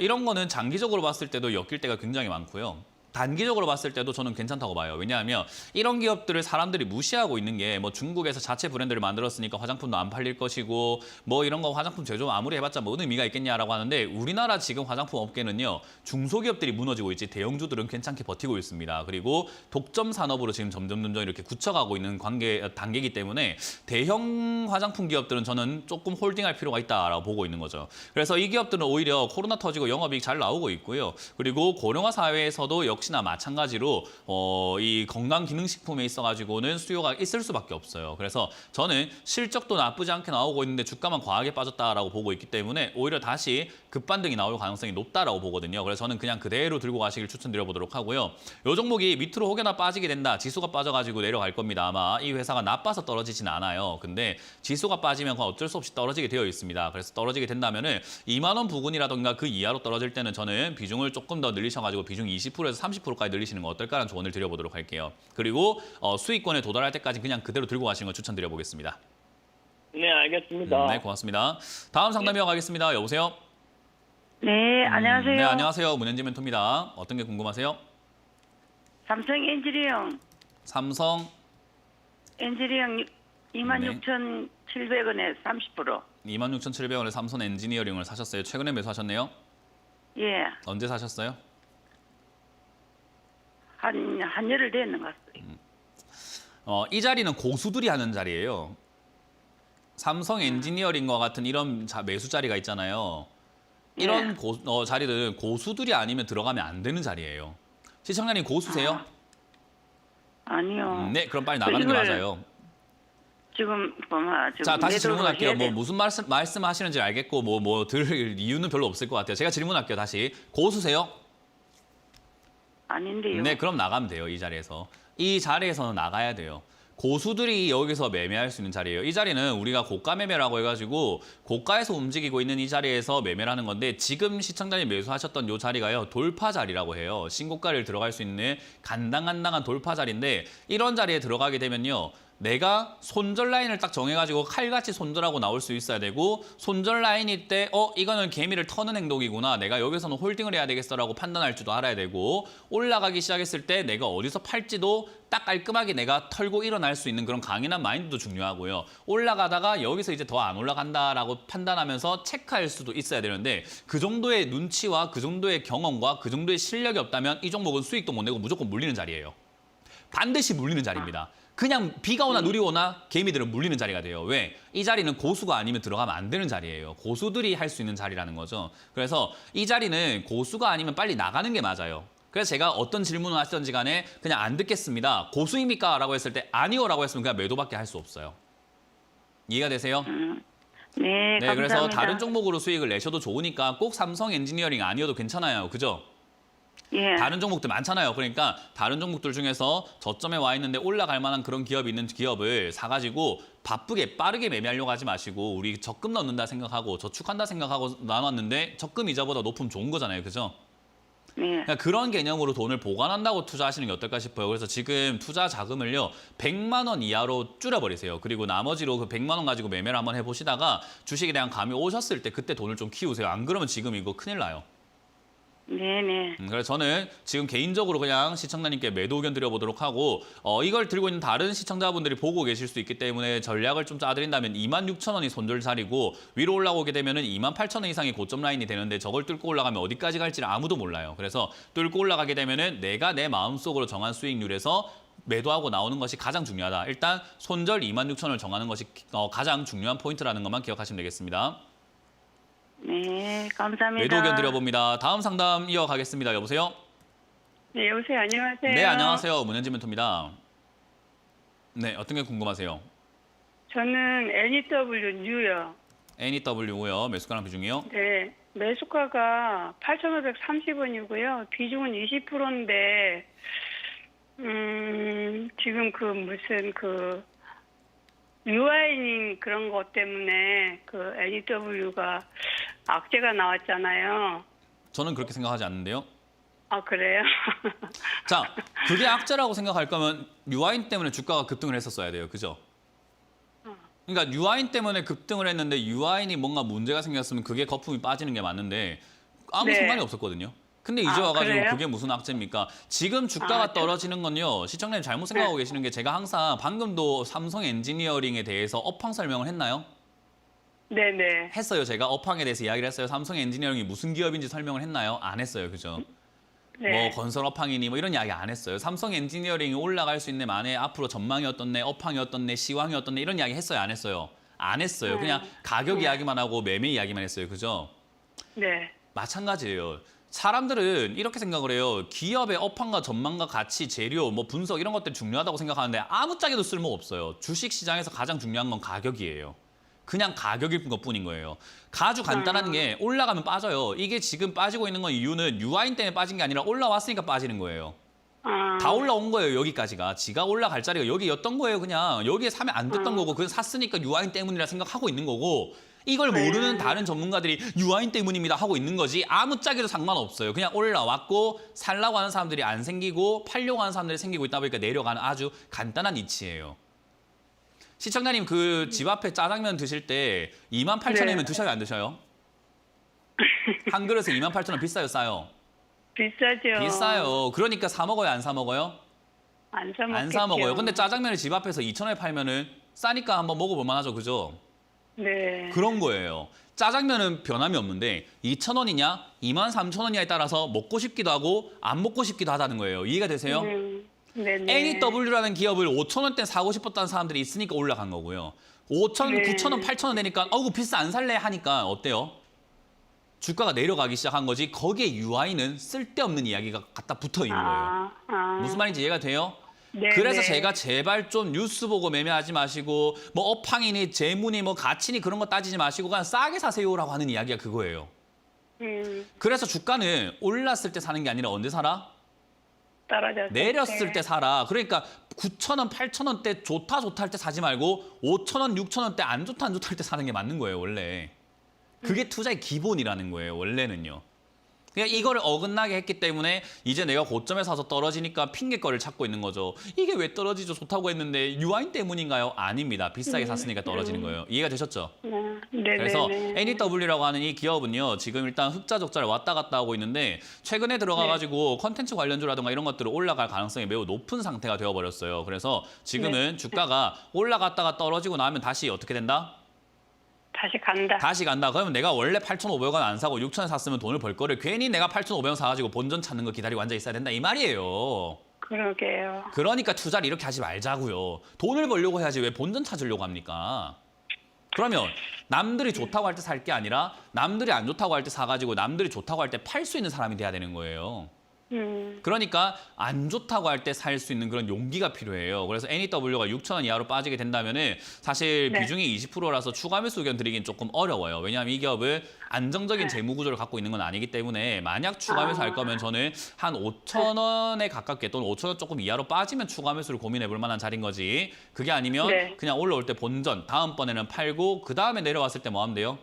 이런 거는 장기적으로 봤을 때도 엮일 때가 굉장히 많고요. 단기적으로 봤을 때도 저는 괜찮다고 봐요. 왜냐하면 이런 기업들을 사람들이 무시하고 있는 게 뭐 중국에서 자체 브랜드를 만들었으니까 화장품도 안 팔릴 것이고 뭐 이런 거 화장품 제조 아무리 해봤자 뭔 의미가 있겠냐라고 하는데 우리나라 지금 화장품 업계는요. 중소기업들이 무너지고 있지 대형주들은 괜찮게 버티고 있습니다. 그리고 독점 산업으로 지금 점점 이렇게 굳혀가고 있는 단계이기 때문에 대형 화장품 기업들은 저는 조금 홀딩할 필요가 있다라고 보고 있는 거죠. 그래서 이 기업들은 오히려 코로나 터지고 영업이익 잘 나오고 있고요. 그리고 고령화 사회에서도 역시나 마찬가지로 이 건강기능식품에 있어가지고는 수요가 있을 수밖에 없어요. 그래서 저는 실적도 나쁘지 않게 나오고 있는데 주가만 과하게 빠졌다라고 보고 있기 때문에 오히려 다시 급반등이 나올 가능성이 높다라고 보거든요. 그래서 저는 그냥 그대로 들고 가시길 추천드려보도록 하고요. 이 종목이 밑으로 혹여나 빠지게 된다. 지수가 빠져가지고 내려갈 겁니다. 아마 이 회사가 나빠서 떨어지진 않아요. 근데 지수가 빠지면 어쩔 수 없이 떨어지게 되어 있습니다. 그래서 떨어지게 된다면은 2만 원 부근이라던가 그 이하로 떨어질 때는 저는 비중을 조금 더 늘리셔가지고 비중 20%에서 30%까지 늘리시는 거 어떨까라는 조언을 드려보도록 할게요. 그리고 수익권에 도달할 때까지 그냥 그대로 들고 가시는 거 추천드려보겠습니다. 네, 알겠습니다. 네, 고맙습니다. 다음 상담 이어가겠습니다. 여보세요? 네, 안녕하세요. 네, 안녕하세요. 문현진 멘토입니다. 어떤 게 궁금하세요? 삼성 엔지니어링 삼성 26,700원에 30%. 26,700원에 삼성 엔지니어링을 사셨어요. 최근에 매수하셨네요. 예, 언제 사셨어요? 한 열흘 됐는 것 같아요. 이 자리는 고수들이 하는 자리예요. 삼성 엔지니어링과 같은 이런 매수 자리가 있잖아요. 이런 자리들은 고수들이 아니면 들어가면 안 되는 자리예요. 시청자님 고수세요? 아니요. 네, 그럼 빨리 나가는 게 이걸 맞아요. 지금 자, 다시 매도를 질문할게요. 해야 뭐 돼. 무슨 말씀하시는지 알겠고 뭐 들을 이유는 별로 없을 것 같아요. 제가 질문할게요. 다시 고수세요? 아닌데요. 네, 그럼 나가면 돼요. 이 자리에서. 이 자리에서는 나가야 돼요. 고수들이 여기서 매매할 수 있는 자리예요. 이 자리는 우리가 고가 매매라고 해가지고 고가에서 움직이고 있는 이 자리에서 매매를 하는 건데 지금 시청자님 매수하셨던 이 자리가요. 돌파 자리라고 해요. 신고가를 들어갈 수 있는 간당간당한 돌파 자리인데 이런 자리에 들어가게 되면요. 내가 손절 라인을 딱 정해가지고 칼같이 손절하고 나올 수 있어야 되고 손절 라인일 때 이거는 개미를 터는 행동이구나. 내가 여기서는 홀딩을 해야 되겠어라고 판단할 줄도 알아야 되고 올라가기 시작했을 때 내가 어디서 팔지도 딱 깔끔하게 내가 털고 일어날 수 있는 그런 강인한 마인드도 중요하고요. 올라가다가 여기서 이제 더 안 올라간다라고 판단하면서 체크할 수도 있어야 되는데 그 정도의 눈치와 그 정도의 경험과 그 정도의 실력이 없다면 이 종목은 수익도 못 내고 무조건 물리는 자리예요. 반드시 물리는 자리입니다. 그냥 비가 오나 눈이 오나 개미들은 물리는 자리가 돼요. 왜? 이 자리는 고수가 아니면 들어가면 안 되는 자리예요. 고수들이 할 수 있는 자리라는 거죠. 그래서 이 자리는 고수가 아니면 빨리 나가는 게 맞아요. 그래서 제가 어떤 질문을 하시던지 간에 그냥 안 듣겠습니다. 고수입니까? 라고 했을 때 아니요 라고 했으면 그냥 매도밖에 할 수 없어요. 이해가 되세요? 네, 감사합니다. 그래서 다른 종목으로 수익을 내셔도 좋으니까 꼭 삼성 엔지니어링 아니어도 괜찮아요. 그죠? 예. 다른 종목들 많잖아요. 그러니까 다른 종목들 중에서 저점에 와 있는데 올라갈 만한 그런 기업이 있는 기업을 사가지고 바쁘게 빠르게 매매하려고 하지 마시고 우리 적금 넣는다 생각하고 저축한다 생각하고 나눴는데 적금 이자보다 높으면 좋은 거잖아요. 그죠? 네. 그러니까 그런 개념으로 돈을 보관한다고 투자하시는 게 어떨까 싶어요. 그래서 지금 투자 자금을요 100만 원 이하로 줄여버리세요. 그리고 나머지로 그 100만 원 가지고 매매를 한번 해보시다가 주식에 대한 감이 오셨을 때 그때 돈을 좀 키우세요. 안 그러면 지금 이거 큰일 나요. 네네. 그래서 저는 지금 개인적으로 그냥 시청자님께 매도 의견 드려보도록 하고 이걸 들고 있는 다른 시청자분들이 보고 계실 수 있기 때문에 전략을 좀 짜드린다면 26,000원이 손절 자리고 위로 올라오게 되면은 28,000원 이상이 고점 라인이 되는데 저걸 뚫고 올라가면 어디까지 갈지를 아무도 몰라요. 그래서 뚫고 올라가게 되면은 내가 내 마음속으로 정한 수익률에서 매도하고 나오는 것이 가장 중요하다. 일단 손절 26,000원을 정하는 것이 가장 중요한 포인트라는 것만 기억하시면 되겠습니다. 네, 감사합니다. 매도 의견 드려봅니다. 다음 상담 이어가겠습니다. 여보세요? 네, 여보세요. 안녕하세요. 네, 안녕하세요. 문현진 멘토입니다. 네, 어떤 게 궁금하세요? 저는 NEW 뉴요. NEW고요. 매수가랑 비중이요? 네, 매수가가 8,530원이고요. 비중은 20%인데, 지금 그 무슨 그 유아이닝 그런 것 때문에 그 NEW가 악재가 나왔잖아요. 저는 그렇게 생각하지 않는데요. 아, 그래요? 자, 그게 악재라고 생각할 거면 유아인 때문에 주가가 급등을 했었어야 돼요. 그죠? 그러니까 유아인 때문에 급등을 했는데 유아인이 뭔가 문제가 생겼으면 그게 거품이 빠지는 게 맞는데 아무 네. 상관이 없었거든요. 근데 이제 와가지고 그래요? 그게 무슨 악재입니까? 지금 주가가 아, 떨어지는 건요. 시청자님 잘못 생각하고 계시는 게 제가 항상 방금도 삼성 엔지니어링에 대해서 업황 설명을 했나요? 네네. 했어요. 제가 업황에 대해서 이야기를 했어요. 삼성 엔지니어링이 무슨 기업인지 설명을 했나요? 안 했어요. 그죠? 네. 뭐 건설 업황이니 뭐 이런 이야기 안 했어요. 삼성 엔지니어링이 올라갈 수 있는 만에 앞으로 전망이 어떻네, 업황이 어떻네, 시황이 어떻네 이런 이야기 했어요. 안 했어요? 안 했어요. 그냥 가격 이야기만 하고 매매 이야기만 했어요. 그죠? 네. 마찬가지예요. 사람들은 이렇게 생각을 해요. 기업의 업황과 전망과 가치, 재료, 뭐 분석 이런 것들이 중요하다고 생각하는데 아무짝에도 쓸모 없어요. 주식 시장에서 가장 중요한 건 가격이에요. 그냥 가격일 것뿐인 거예요. 아주 간단한 게 올라가면 빠져요. 이게 지금 빠지고 있는 건 이유는 유아인 때문에 빠진 게 아니라 올라왔으니까 빠지는 거예요. 다 올라온 거예요. 여기까지가. 지가 올라갈 자리가 여기였던 거예요. 그냥 여기에 사면 안 됐던 거고 그건 샀으니까 유아인 때문이라 생각하고 있는 거고 이걸 모르는 다른 전문가들이 유아인 때문입니다 하고 있는 거지 아무짝에도 상관없어요. 그냥 올라왔고 살라고 하는 사람들이 안 생기고 팔려고 하는 사람들이 생기고 있다 보니까 내려가는 아주 간단한 이치예요. 시청자님 그 집 앞에 짜장면 드실 때 28,000원이면 네. 드셔요 안 드셔요? 한 그릇에 28,000원 비싸요 싸요? 비싸죠. 비싸요. 그러니까 사 먹어요 안 사 먹어요? 안 사 먹겠죠. 안 사 먹어요. 근데 짜장면을 집 앞에서 2,000원에 팔면은 싸니까 한번 먹어볼 만하죠. 그죠? 네. 그런 거예요. 짜장면은 변함이 없는데 2,000원이냐 23,000원이냐에 따라서 먹고 싶기도 하고 안 먹고 싶기도 하다는 거예요. 이해가 되세요? 네네. NEW라는 기업을 5,000원대 사고 싶었다는 사람들이 있으니까 올라간 거고요. 5,000원, 네. 9,000원, 8,000원 되니까 어우 비싸 안 살래 하니까 어때요? 주가가 내려가기 시작한 거지 거기에 UI는 쓸데없는 이야기가 갖다 붙어 있는 거예요. 무슨 말인지 이해가 돼요? 네, 그래서 네. 제가 제발 좀 뉴스 보고 매매하지 마시고 뭐 업황이니 재무니 뭐 가치니 그런 거 따지지 마시고 그냥 싸게 사세요라고 하는 이야기가 그거예요. 그래서 주가는 올랐을 때 사는 게 아니라 언제 살아? 떨어졌을 내렸을 때 사라. 그러니까 9,000원, 8,000원대 좋다 할 때 사지 말고 5,000원, 6,000원대 안 좋다 할 때 사는 게 맞는 거예요, 원래. 그게 투자의 기본이라는 거예요, 원래는요. 그냥 이거를 어긋나게 했기 때문에 이제 내가 고점에 사서 떨어지니까 핑계거리를 찾고 있는 거죠. 이게 왜 떨어지죠? 좋다고 했는데 유아인 때문인가요? 아닙니다. 비싸게 샀으니까 떨어지는 거예요. 이해가 되셨죠? 네, 그래서 네. NEW라고 하는 이 기업은요. 지금 일단 흑자 적자를 왔다 갔다 하고 있는데 최근에 들어가가지고 컨텐츠 관련주라든가 이런 것들을 올라갈 가능성이 매우 높은 상태가 되어버렸어요. 그래서 지금은 주가가 올라갔다가 떨어지고 나면 다시 어떻게 된다? 다시 간다. 다시 간다. 그러면 내가 원래 8,500원 안 사고 6,000원 샀으면 돈을 벌 거를 괜히 내가 8,500원 사가지고 본전 찾는 거 기다리고 앉아 있어야 된다 이 말이에요. 그러게요. 그러니까 투자를 이렇게 하지 말자고요. 돈을 벌려고 해야지 왜 본전 찾으려고 합니까? 그러면 남들이 좋다고 할 때 살 게 아니라 남들이 안 좋다고 할 때 사가지고 남들이 좋다고 할 때 팔 수 있는 사람이 돼야 되는 거예요. 그러니까 안 좋다고 할 때 살 수 있는 그런 용기가 필요해요. 그래서 NEW가 6,000원 이하로 빠지게 된다면은 사실 네. 비중이 20%라서 추가 매수 의견 드리긴 조금 어려워요. 왜냐하면 이 기업은 안정적인 재무 구조를 갖고 있는 건 아니기 때문에 만약 추가 매수할 거면 저는 한 5,000원에 가깝게 또는 5,000원 조금 이하로 빠지면 추가 매수를 고민해 볼 만한 자리인 거지. 그게 아니면 네. 그냥 올라올 때 본전, 다음번에는 팔고 그 다음에 내려왔을 때 뭐 하면 돼요?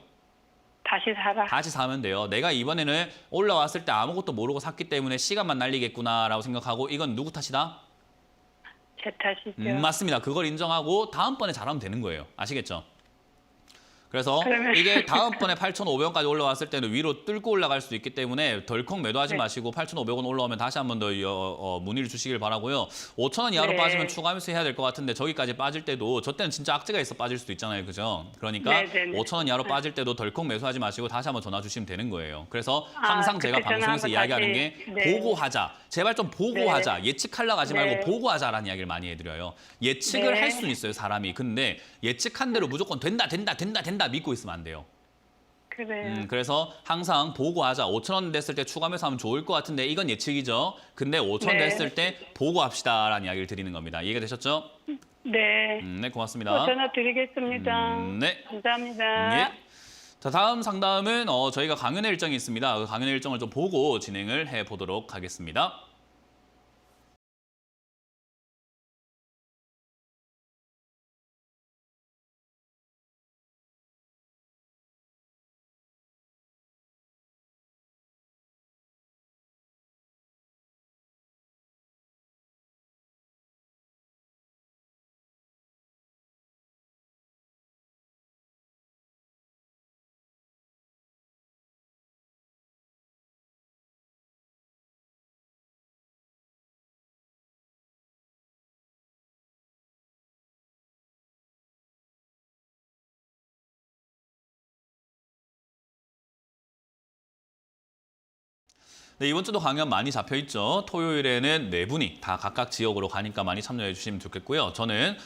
다시 살아. 다시 사면 돼요. 내가 이번에는 올라왔을 때 아무것도 모르고 샀기 때문에 시간만 날리겠구나라고 생각하고 이건 누구 탓이다? 제 탓이죠. 맞습니다. 그걸 인정하고 다음번에 잘하면 되는 거예요. 아시겠죠? 그래서 그러면- 이게 다음번에 8,500원까지 올라왔을 때는 위로 뚫고 올라갈 수도 있기 때문에 덜컥 매도하지 네. 마시고 8,500원 올라오면 다시 한 번 더 문의를 주시길 바라고요. 5,000원 이하로 네. 빠지면 추가 매수 해야 될 것 같은데 저기까지 빠질 때도 저 때는 진짜 악재가 있어 빠질 수도 있잖아요. 그죠? 그러니까 네, 네, 네. 5,000원 이하로 네. 빠질 때도 덜컥 매수하지 마시고 다시 한번 전화 주시면 되는 거예요. 그래서 아, 항상 제가 그때 전화 방송에서 한번 이야기하는 다시- 게 네. 보고하자. 제발 좀 보고하자. 예측하려고 하지 말고 네. 보고하자라는 이야기를 많이 해드려요. 예측을 네. 할 수는 있어요, 사람이. 근데 예측한 대로 무조건 된다 믿고 있으면 안 돼요. 그래요. 그래서 항상 보고하자. 5,000원 됐을 때 추가 매수하면 좋을 것 같은데 이건 예측이죠. 근데 5,000원 네. 됐을 때 보고합시다라는 이야기를 드리는 겁니다. 이해가 되셨죠? 네. 네, 고맙습니다. 전화 드리겠습니다. 네. 감사합니다. 예. 자, 다음 상담은 저희가 강연의 일정이 있습니다. 그 강연의 일정을 좀 보고 진행을 해보도록 하겠습니다. 네, 이번 주도 강연 많이 잡혀 있죠. 토요일에는 네 분이 다 각각 지역으로 가니까 많이 참여해 주시면 좋겠고요. 저는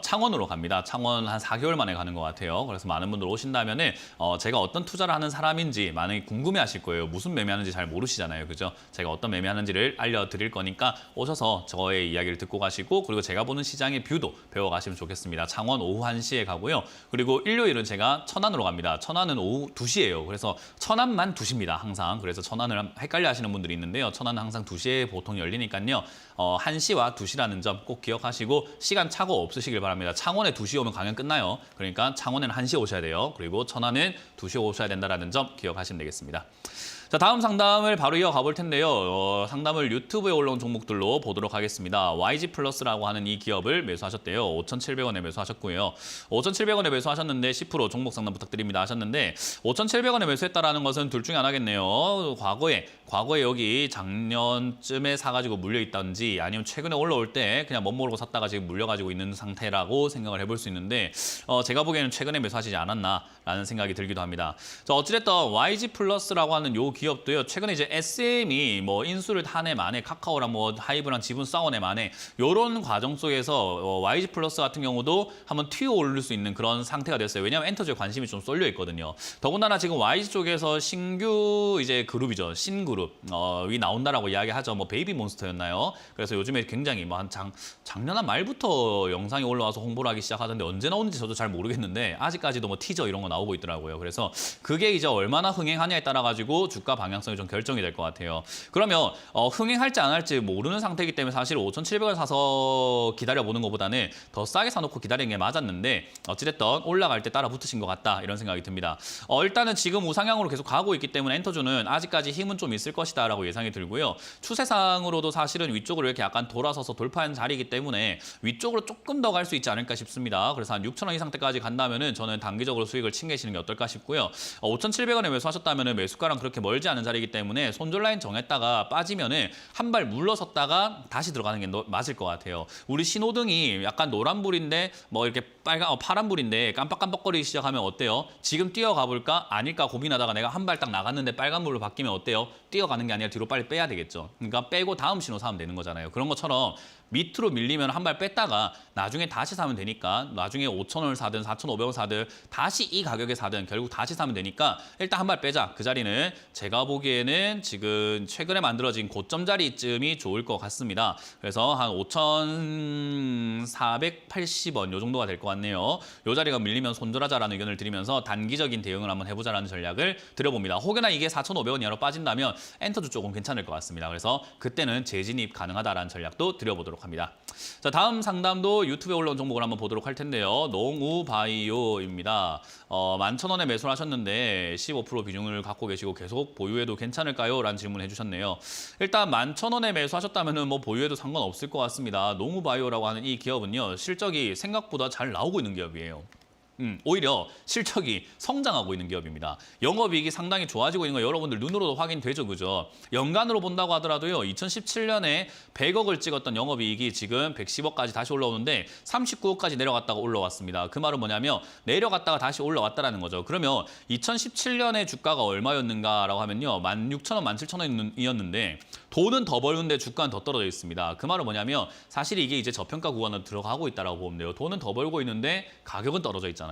창원으로 갑니다. 창원 한 4개월 만에 가는 것 같아요. 그래서 많은 분들 오신다면은 제가 어떤 투자를 하는 사람인지 많이 궁금해하실 거예요. 무슨 매매하는지 잘 모르시잖아요, 그죠? 제가 어떤 매매하는지를 알려드릴 거니까 오셔서 저의 이야기를 듣고 가시고 그리고 제가 보는 시장의 뷰도 배워가시면 좋겠습니다. 창원 오후 1시에 가고요. 그리고 일요일은 제가 천안으로 갑니다. 천안은 오후 2시예요. 그래서 천안만 2시입니다, 항상. 그래서 천안을 헷갈려 하시는 분들이 있는데요. 천안은 항상 2시에 보통 열리니까요. 1시와 2시라는 점 꼭 기억하시고 시간 착오 없으시길 바랍니다. 창원에 2시 오면 강연 끝나요. 그러니까 창원에는 1시에 오셔야 돼요. 그리고 천안은 2시에 오셔야 된다는 점 기억하시면 되겠습니다. 자, 다음 상담을 바로 이어가 볼 텐데요. 상담을 유튜브에 올라온 종목들로 보도록 하겠습니다. YG 플러스라고 하는 이 기업을 매수하셨대요. 5,700원에 매수하셨고요. 5,700원에 매수하셨는데 10% 종목 상담 부탁드립니다 하셨는데 5,700원에 매수했다라는 것은 둘 중에 하나겠네요. 과거에 여기 작년쯤에 사가지고 물려있던지 아니면 최근에 올라올 때 그냥 멋모르고 샀다가 지금 물려가지고 있는 상태라고 생각을 해볼 수 있는데 제가 보기에는 최근에 매수하시지 않았나라는 생각이 들기도 합니다. 자, 어찌됐든 YG 플러스라고 하는 요 기업도요. 최근에 이제 SM이 뭐 인수를 한해 만에 카카오랑 뭐 하이브랑 지분 싸워내 만에 이런 과정 속에서 YG 플러스 같은 경우도 한번 튀어 오를 수 있는 그런 상태가 됐어요. 왜냐하면 엔터주에 관심이 좀 쏠려 있거든요. 더군다나 지금 YG 쪽에서 신규 이제 그룹이죠. 신그룹이 나온다라고 이야기하죠. 뭐 베이비몬스터였나요? 그래서 요즘에 굉장히 뭐 한 작년 한 말부터 영상이 올라와서 홍보를 하기 시작하던데 언제 나오는지 저도 잘 모르겠는데 아직까지도 뭐 티저 이런 거 나오고 있더라고요. 그래서 그게 이제 얼마나 흥행하냐에 따라 가지고 주가 방향성이 좀 결정이 될 것 같아요. 그러면 흥행할지 안 할지 모르는 상태이기 때문에 사실 5,700원 사서 기다려보는 것보다는 더 싸게 사놓고 기다리는 게 맞았는데 어찌됐든 올라갈 때 따라 붙으신 것 같다 이런 생각이 듭니다. 일단은 지금 우상향으로 계속 가고 있기 때문에 엔터주는 아직까지 힘은 좀 있을 것이다라고 예상이 들고요. 추세상으로도 사실은 위쪽으로 이렇게 약간 돌아서서 돌파한 자리이기 때문에 위쪽으로 조금 더 갈 수 있지 않을까 싶습니다. 그래서 한 6,000원 이상 때까지 간다면은 저는 단기적으로 수익을 챙기시는 게 어떨까 싶고요. 5,700원에 매수하셨다면은 매수가랑 그렇게 멀지 않은 자리이기 때문에 손절 라인 정했다가 빠지면은 한 발 물러섰다가 다시 들어가는 게 맞을 것 같아요. 우리 신호등이 약간 노란불인데 뭐 이렇게 파란불인데 깜빡깜빡거리기 시작하면 어때요? 지금 뛰어가 볼까? 아닐까 고민하다가 내가 한 발 딱 나갔는데 빨간불로 바뀌면 어때요? 뛰어가는 게 아니라 뒤로 빨리 빼야 되겠죠. 그러니까 빼고 다음 신호 사면 되는 거잖아요. 그런 것처럼 밑으로 밀리면 한 발 뺐다가 나중에 다시 사면 되니까 나중에 5,000원을 사든 4,500원 사든 다시 이 가격에 사든 결국 다시 사면 되니까 일단 한 발 빼자. 그 자리는 제가 보기에는 지금 최근에 만들어진 고점 자리쯤이 좋을 것 같습니다. 그래서 한 5,480원 요 정도가 될 것 같네요. 요 자리가 밀리면 손절하자라는 의견을 드리면서 단기적인 대응을 한번 해보자라는 전략을 드려봅니다. 혹여나 이게 4,500원 이하로 빠진다면 엔터주 조금 괜찮을 것 같습니다. 그래서 그때는 재진입 가능하다라는 전략도 드려보도록 합니다. 자, 다음 상담도 유튜브에 올라온 종목을 한번 보도록 할 텐데요. 농우바이오입니다. 11,000원에 매수를 하셨는데 15% 비중을 갖고 계시고 계속 보유해도 괜찮을까요? 라는 질문을 해주셨네요. 일단 11,000원에 매수하셨다면 뭐 보유해도 상관없을 것 같습니다. 농우바이오라고 하는 이 기업은요. 실적이 생각보다 잘 나오고 있는 기업이에요. 오히려 실적이 성장하고 있는 기업입니다. 영업이익이 상당히 좋아지고 있는 거 여러분들 눈으로도 확인되죠, 그죠? 연간으로 본다고 하더라도요, 2017년에 100억을 찍었던 영업이익이 지금 110억까지 다시 올라오는데 39억까지 내려갔다가 올라왔습니다. 그 말은 뭐냐면 내려갔다가 다시 올라왔다라는 거죠. 그러면 2017년에 주가가 얼마였는가라고 하면요, 16,000원, 17,000원이었는데 돈은 더 벌는데 주가는 더 떨어져 있습니다. 그 말은 뭐냐면 사실 이게 이제 저평가 구간으로 들어가고 있다라고 보면 돼요. 돈은 더 벌고 있는데 가격은 떨어져 있잖아요.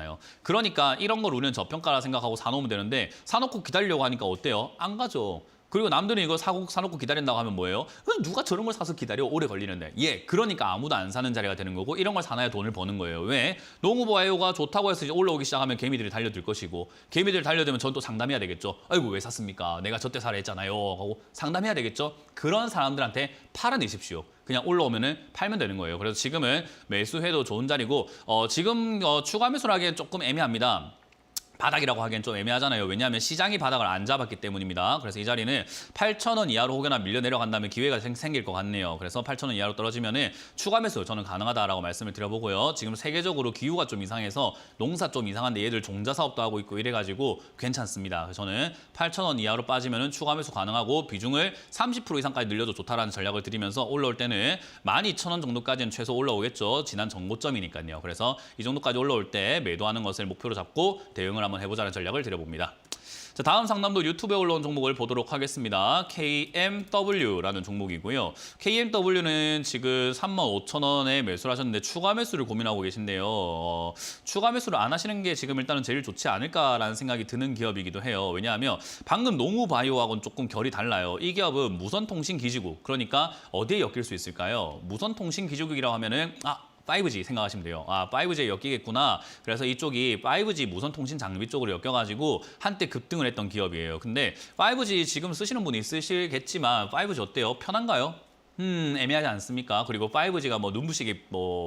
그러니까 이런 걸 우리는 저평가라 생각하고 사놓으면 되는데 사놓고 기다리려고 하니까 어때요? 안 가죠. 그리고 남들은 이거 사놓고 기다린다고 하면 뭐예요? 누가 저런 걸 사서 기다려? 오래 걸리는데. 그러니까 아무도 안 사는 자리가 되는 거고 이런 걸 사놔야 돈을 버는 거예요. 왜? 농우바이오가 좋다고 해서 이제 올라오기 시작하면 개미들이 달려들 것이고 개미들이 달려들면 전 또 상담해야 되겠죠. 아이고 왜 샀습니까? 내가 저때 사라 했잖아요. 하고 상담해야 되겠죠. 그런 사람들한테 팔아내십시오. 그냥 올라오면은 팔면 되는 거예요. 그래서 지금은 매수해도 좋은 자리고 지금 추가 매수를 하기엔 조금 애매합니다. 바닥이라고 하기엔 좀 애매하잖아요. 왜냐하면 시장이 바닥을 안 잡았기 때문입니다. 그래서 이 자리는 8,000원 이하로 혹여나 밀려 내려간다면 기회가 생길 것 같네요. 그래서 8,000원 이하로 떨어지면은 추가 매수 저는 가능하다라고 말씀을 드려보고요. 지금 세계적으로 기후가 좀 이상해서 농사 좀 이상한데 얘들 종자 사업도 하고 있고 이래가지고 괜찮습니다. 그래서 저는 8,000원 이하로 빠지면은 추가 매수 가능하고 비중을 30% 이상까지 늘려도 좋다라는 전략을 드리면서 올라올 때는 12,000원 정도까지는 최소 올라오겠죠. 지난 전고점이니까요. 그래서 이 정도까지 올라올 때 매도하는 것을 목표로 잡고 대응을 한번 해보자는 전략을 드려봅니다. 자, 다음 상담도 유튜브에 올라온 종목을 보도록 하겠습니다. KMW라는 종목이고요. KMW는 지금 35,000원에 매수를 하셨는데 추가 매수를 고민하고 계신데요. 추가 매수를 안 하시는 게 지금 일단은 제일 좋지 않을까라는 생각이 드는 기업이기도 해요. 왜냐하면 방금 농우바이오하고는 조금 결이 달라요. 이 기업은 무선통신기지국, 그러니까 어디에 엮일 수 있을까요? 무선통신기지국이라고 하면은 5G 생각하시면 돼요. 5G에 엮이겠구나. 그래서 이쪽이 5G 무선통신 장비 쪽으로 엮여가지고 한때 급등을 했던 기업이에요. 근데 5G 지금 쓰시는 분이 있으시겠지만 5G 어때요? 편한가요? 애매하지 않습니까? 그리고 5G가 뭐 눈부시게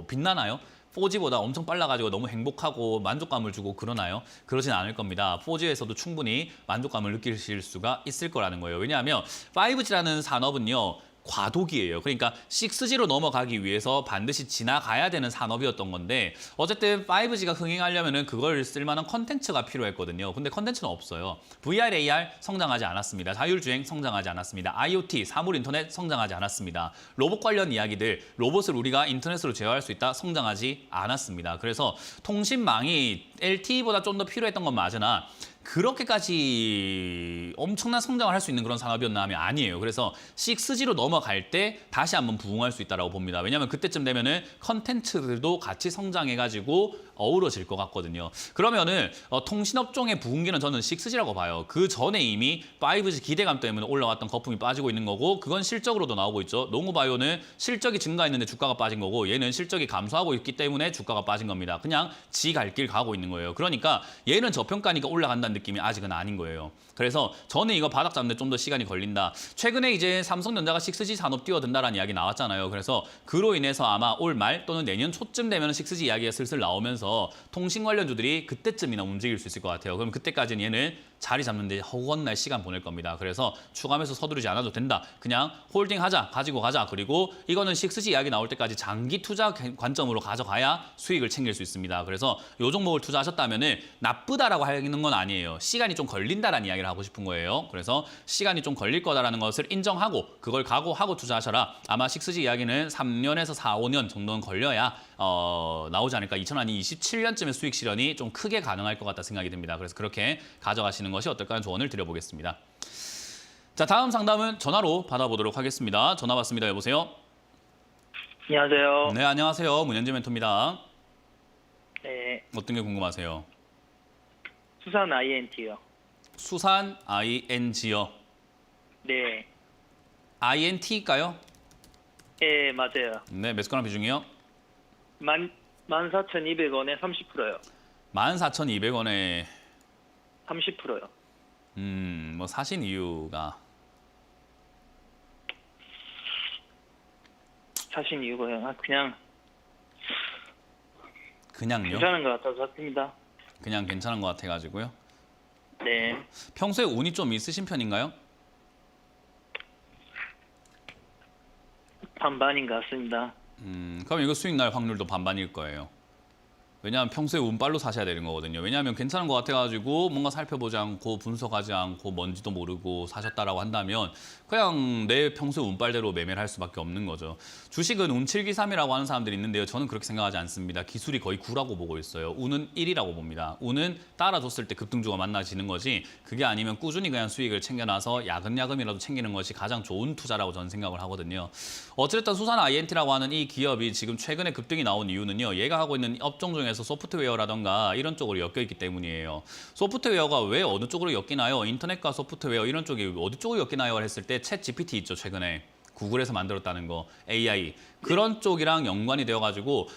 빛나나요? 4G보다 엄청 빨라가지고 너무 행복하고 만족감을 주고 그러나요? 그러진 않을 겁니다. 4G에서도 충분히 만족감을 느끼실 수가 있을 거라는 거예요. 왜냐하면 5G라는 산업은요, 과도기예요. 그러니까 6G로 넘어가기 위해서 반드시 지나가야 되는 산업이었던 건데 어쨌든 5G가 흥행하려면 그걸 쓸만한 컨텐츠가 필요했거든요. 근데 컨텐츠는 없어요. VR, AR 성장하지 않았습니다. 자율주행 성장하지 않았습니다. IoT, 사물 인터넷 성장하지 않았습니다. 로봇 관련 이야기들, 로봇을 우리가 인터넷으로 제어할 수 있다 성장하지 않았습니다. 그래서 통신망이 LTE보다 좀 더 필요했던 건 맞으나 그렇게까지 엄청난 성장을 할 수 있는 그런 산업이었나 하면 아니에요. 그래서 6G로 넘어갈 때 다시 한번 부흥할 수 있다고 봅니다. 왜냐하면 그때쯤 되면은 컨텐츠들도 같이 성장해가지고 어우러질 것 같거든요. 그러면은 통신업종의 부흥기는 저는 6G라고 봐요. 그 전에 이미 5G 기대감 때문에 올라왔던 거품이 빠지고 있는 거고 그건 실적으로도 나오고 있죠. 농우바이오는 실적이 증가했는데 주가가 빠진 거고 얘는 실적이 감소하고 있기 때문에 주가가 빠진 겁니다. 그냥 지 갈 길 가고 있는 거예요. 그러니까 얘는 저평가니까 올라간다는 느낌이 아직은 아닌 거예요. 그래서 저는 이거 바닥 잡는데 좀 더 시간이 걸린다. 최근에 이제 삼성전자가 6G 산업 뛰어든다라는 이야기 나왔잖아요. 그래서 그로 인해서 아마 올 말 또는 내년 초쯤 되면 6G 이야기가 슬슬 나오면서 통신 관련주들이 그때쯤이나 움직일 수 있을 것 같아요. 그럼 그때까지는 얘는 자리 잡는데 허구한 시간 보낼 겁니다. 그래서 추가하면서 서두르지 않아도 된다. 그냥 홀딩하자, 가지고 가자. 그리고 이거는 6G 이야기 나올 때까지 장기 투자 관점으로 가져가야 수익을 챙길 수 있습니다. 그래서 이 종목을 투자하셨다면은 나쁘다라고 하는 건 아니에요. 시간이 좀 걸린다라는 이야기를 하고 싶은 거예요. 그래서 시간이 좀 걸릴 거다라는 것을 인정하고 그걸 각오하고 투자하셔라. 아마 6G 이야기는 3년에서 4, 5년 정도는 걸려야 나오지 않을까. 2027년쯤에 수익 실현이 좀 크게 가능할 것 같다 생각이 듭니다. 그래서 그렇게 가져가시는 것이 어떨까 하는 조언을 드려보겠습니다. 자, 다음 상담은 전화로 받아보도록 하겠습니다. 전화 받습니다. 여보세요? 안녕하세요. 네, 안녕하세요. 문현재 멘토입니다. 네, 어떤 게 궁금하세요? 수산 INT요. 수산 ING요. 네, INT일까요? 예, 맞아요. 네, 매수가랑 비중이요? 14,200원에 30%요. 14,200원에 30%요. 뭐 사신 이유가 사신 이유가요. 그냥요? 괜찮은 것 같아서 샀습니다. 그냥 괜찮은 것 같아가지고요. 네, 평소에 운이 좀 있으신 편인가요? 반반인 것 같습니다. 그럼 이거 수익 날 확률도 반반일 거예요. 왜냐하면 평소에 운빨로 사셔야 되는 거거든요. 왜냐하면 괜찮은 것 같아가지고 뭔가 살펴보지 않고 분석하지 않고 뭔지도 모르고 사셨다라고 한다면 그냥 내 평소에 운빨대로 매매를 할 수밖에 없는 거죠. 주식은 운 7기삼이라고 하는 사람들이 있는데요. 저는 그렇게 생각하지 않습니다. 기술이 거의 9라고 보고 있어요. 운은 1이라고 봅니다. 운은 따라줬을 때 급등주가 만나지는 거지 그게 아니면 꾸준히 그냥 수익을 챙겨놔서 야금야금이라도 챙기는 것이 가장 좋은 투자라고 저는 생각을 하거든요. 어쨌든 수산 INT라고 하는 이 기업이 지금 최근에 급등이 나온 이유는요. 얘가 하고 있는 업종 중에서 소프트웨어라던가 이런 쪽으로 엮여있기 때문이에요. 소프트웨어가 왜 어느 쪽으로 엮이나요? 인터넷과 소프트웨어 이런 쪽이 어디 쪽으로 엮이나요? 했을 때 챗 GPT 있죠. 최근에. 구글에서 만들었다는 거, AI. 그런 쪽이랑 연관이 되어가지고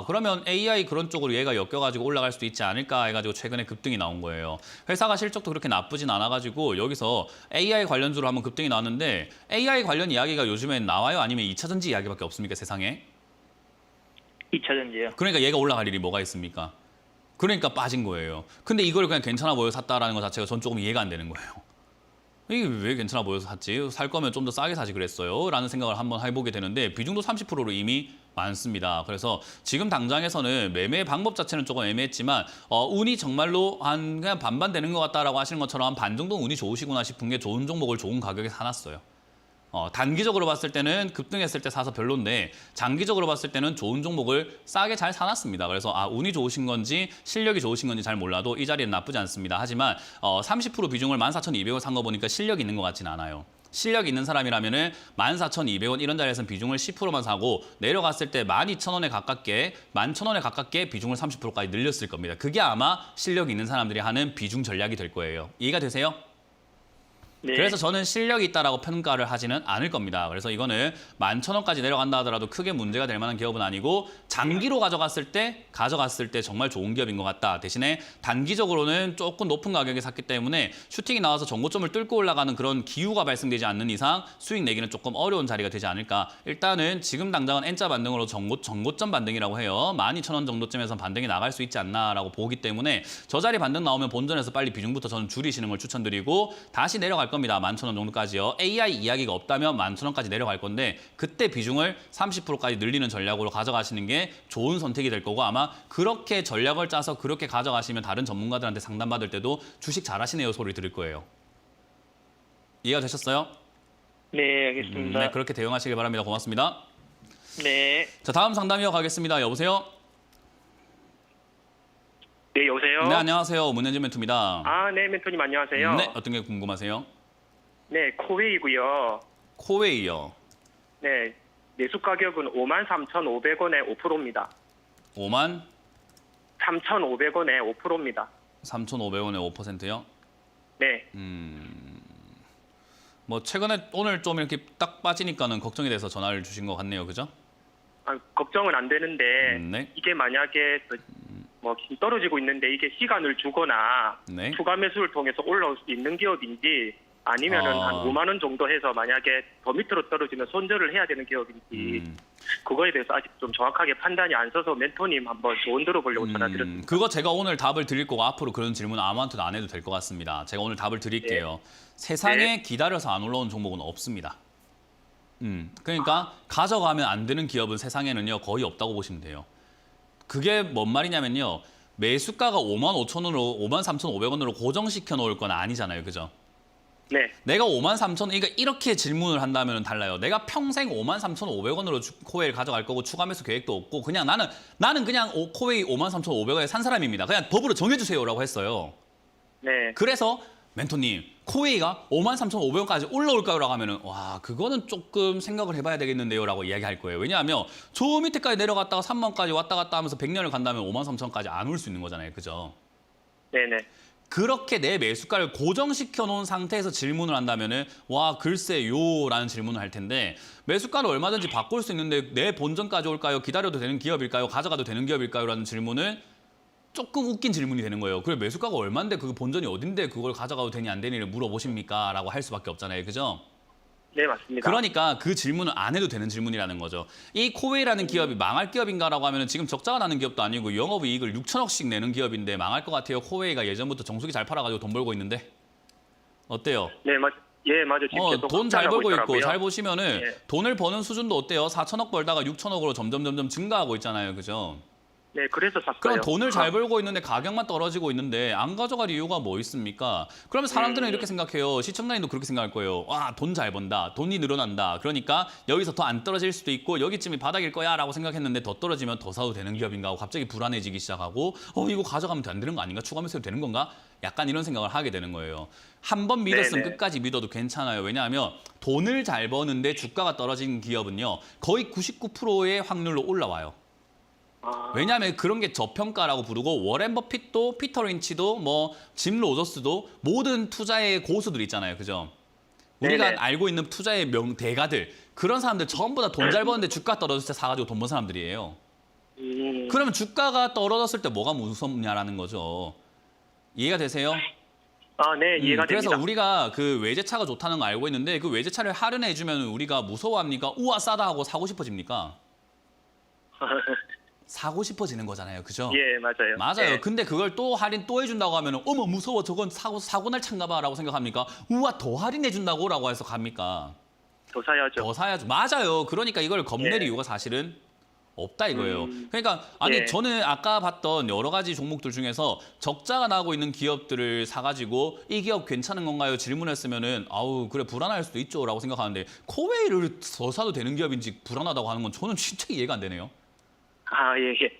그러면 AI 그런 쪽으로 얘가 엮여가지고 올라갈 수도 있지 않을까 해가지고 최근에 급등이 나온 거예요. 회사가 실적도 그렇게 나쁘진 않아가지고 여기서 AI 관련주로 한번 급등이 나왔는데 AI 관련 이야기가 요즘엔 나와요? 아니면 2차전지 이야기밖에 없습니까? 세상에? 2차전지요. 그러니까 얘가 올라갈 일이 뭐가 있습니까? 그러니까 빠진 거예요. 근데 이걸 그냥 괜찮아 보여 샀다라는 것 자체가 전 조금 이해가 안 되는 거예요. 이게 왜 괜찮아 보여서 샀지? 살 거면 좀 더 싸게 사지 그랬어요. 라는 생각을 한번 해보게 되는데 비중도 30%로 이미 많습니다. 그래서 지금 당장에서는 매매 방법 자체는 조금 애매했지만 운이 정말로 한 그냥 반반 되는 것 같다라고 하시는 것처럼 한 반 정도 운이 좋으시구나 싶은 게 좋은 종목을 좋은 가격에 사놨어요. 단기적으로 봤을 때는 급등했을 때 사서 별론데 장기적으로 봤을 때는 좋은 종목을 싸게 잘 사놨습니다. 그래서 운이 좋으신 건지 실력이 좋으신 건지 잘 몰라도 이 자리는 나쁘지 않습니다. 하지만 30% 비중을 14,200원 산 거 보니까 실력이 있는 것 같지는 않아요. 실력 있는 사람이라면은 14,200원 이런 자리에서는 비중을 10%만 사고 내려갔을 때 12,000원에 가깝게 11,000원에 가깝게 비중을 30%까지 늘렸을 겁니다. 그게 아마 실력 있는 사람들이 하는 비중 전략이 될 거예요. 이해가 되세요? 네. 그래서 저는 실력이 있다라고 평가를 하지는 않을 겁니다. 그래서 이거는 11,000원까지 내려간다 하더라도 크게 문제가 될 만한 기업은 아니고 장기로 가져갔을 때 정말 좋은 기업인 것 같다. 대신에 단기적으로는 조금 높은 가격에 샀기 때문에 슈팅이 나와서 전고점을 뚫고 올라가는 그런 기후가 발생되지 않는 이상 수익 내기는 조금 어려운 자리가 되지 않을까. 일단은 지금 당장은 N자 반등으로 전고점 반등이라고 해요. 12,000원 정도쯤에서 반등이 나갈 수 있지 않나라고 보기 때문에 저 자리 반등 나오면 본전에서 빨리 비중부터 저는 줄이시는 걸 추천드리고 다시 내려갈 겁니다. 11,000원 정도까지요. AI 이야기가 없다면 11,000원까지 내려갈 건데 그때 비중을 30%까지 늘리는 전략으로 가져가시는 게 좋은 선택이 될 거고 아마 그렇게 전략을 짜서 그렇게 가져가시면 다른 전문가들한테 상담받을 때도 주식 잘하시네요 소리 들을 거예요. 이해가 되셨어요? 네, 알겠습니다. 네, 그렇게 대응하시길 바랍니다. 고맙습니다. 네. 자, 다음 상담 이어가겠습니다. 여보세요? 네, 여보세요? 네, 안녕하세요. 문현진 멘토입니다. 네, 멘토님 안녕하세요. 네, 어떤 게 궁금하세요? 네, 코웨이고요. 코웨이요. 네, 매수 가격은 53,500원에 5%입니다. 5만 3,500원에 5%입니다. 3,500원에 5%요? 네, 뭐 최근에 오늘 좀 이렇게 딱 빠지니까는 걱정이 돼서 전화를 주신 것 같네요. 그죠? 걱정은 안 되는데 네. 이게 만약에 뭐 떨어지고 있는데 이게 시간을 주거나 네. 추가 매수를 통해서 올라올 수 있는 기업인지 아니면은 한 5만 원 정도 해서 만약에 더 밑으로 떨어지면 손절을 해야 되는 기업인지 그거에 대해서 아직 좀 정확하게 판단이 안 서서 멘토님 한번 조언 들어보려고 전화드렸습니다. 그거 제가 오늘 답을 드릴 거고 앞으로 그런 질문 아무한테도 안 해도 될 것 같습니다. 제가 오늘 답을 드릴게요. 세상에 기다려서 안 올라온 종목은 없습니다. 그러니까 가져가면 안 되는 기업은 세상에는요 거의 없다고 보시면 돼요. 그게 뭔 말이냐면요. 매수가가 55,000원으로 53,500원으로 고정시켜 놓을 건 아니잖아요. 그죠? 네, 내가 53,000원, 그러니까 이렇게 질문을 한다면 달라요. 내가 평생 53,500원으로 코웨이를 가져갈 거고 추가 매수 계획도 없고 그냥 나는 그냥 코웨이 53,500원에 산 사람입니다. 그냥 법으로 정해주세요라고 했어요. 네, 그래서 멘토님, 코웨이가 53,500원까지 올라올까요라고 하면은 와 그거는 조금 생각을 해봐야 되겠는데요라고 이야기할 거예요. 왜냐하면 저 밑에까지 내려갔다가 3만까지 왔다 갔다 하면서 100년을 간다면 53,000원까지 안 올 수 있는 거잖아요. 그죠? 네, 네. 그렇게 내 매수가를 고정시켜 놓은 상태에서 질문을 한다면은 와 글쎄요라는 질문을 할 텐데 매수가를 얼마든지 바꿀 수 있는데 내 본전까지 올까요? 기다려도 되는 기업일까요? 가져가도 되는 기업일까요?라는 질문은 조금 웃긴 질문이 되는 거예요. 그래 매수가가 얼마인데 그 본전이 어딘데 그걸 가져가도 되니 안 되니를 물어보십니까? 라고 할 수밖에 없잖아요. 그죠? 네, 맞습니다. 그러니까 그 질문을 안 해도 되는 질문이라는 거죠. 이 코웨이라는 기업이 망할 기업인가라고 하면 지금 적자가 나는 기업도 아니고 영업이익을 6천억씩 내는 기업인데 망할 것 같아요. 코웨이가 예전부터 정수기 잘 팔아가지고 돈 벌고 있는데 어때요? 네, 맞아요. 지금 계속 돈 잘 확산하고 벌고 있고 있더라고요. 잘 보시면은 예. 돈을 버는 수준도 어때요? 4천억 벌다가 6천억으로 점점 증가하고 있잖아요. 그죠? 네, 그래서 샀어요. 그럼 돈을 잘 벌고 있는데 가격만 떨어지고 있는데 안 가져갈 이유가 뭐 있습니까? 그러면 사람들은 이렇게 생각해요. 시청자님도 그렇게 생각할 거예요. 와, 돈 잘 번다. 돈이 늘어난다. 그러니까 여기서 더 안 떨어질 수도 있고 여기쯤이 바닥일 거야 라고 생각했는데 더 떨어지면 더 사도 되는 기업인가 하고 갑자기 불안해지기 시작하고 이거 가져가면 안 되는 거 아닌가? 추가 매수해도 되는 건가? 약간 이런 생각을 하게 되는 거예요. 한 번 믿었으면 네네. 끝까지 믿어도 괜찮아요. 왜냐하면 돈을 잘 버는데 주가가 떨어진 기업은요. 거의 99%의 확률로 올라와요. 왜냐하면 그런 게 저평가라고 부르고 워렌 버핏도 피터 린치도 뭐 짐 로저스도 모든 투자의 고수들 있잖아요. 그죠? 우리가 네네. 알고 있는 투자의 대가들 그런 사람들 전부 다 돈 잘 버는데 주가 떨어졌을 때 사가지고 돈 번 사람들이에요. 그러면 주가가 떨어졌을 때 뭐가 무섭냐라는 거죠. 이해가 되세요? 네, 이해가 그래서 됩니다. 우리가 그 외제차가 좋다는 거 알고 있는데 그 외제차를 할인해 주면 우리가 무서워합니까? 우와 싸다 하고 사고 싶어집니까? 사고 싶어지는 거잖아요. 그죠? 예, 맞아요. 맞아요. 예. 근데 그걸 또 할인 또 해준다고 하면 어머 무서워 저건 사고 날 찬가 봐라고 생각합니까? 우와 더 할인해 준다고 라고 해서 갑니까? 더 사야죠. 더 사야죠. 맞아요. 그러니까 이걸 겁낼 예. 이유가 사실은 없다 이거예요. 그러니까 아니 예. 저는 아까 봤던 여러 가지 종목들 중에서 적자가 나고 있는 기업들을 사가지고 이 기업 괜찮은 건가요? 질문했으면은 아우 그래 불안할 수도 있죠라고 생각하는데 코웨이를 더 사도 되는 기업인지 불안하다고 하는 건 저는 진짜 이해가 안 되네요. 예.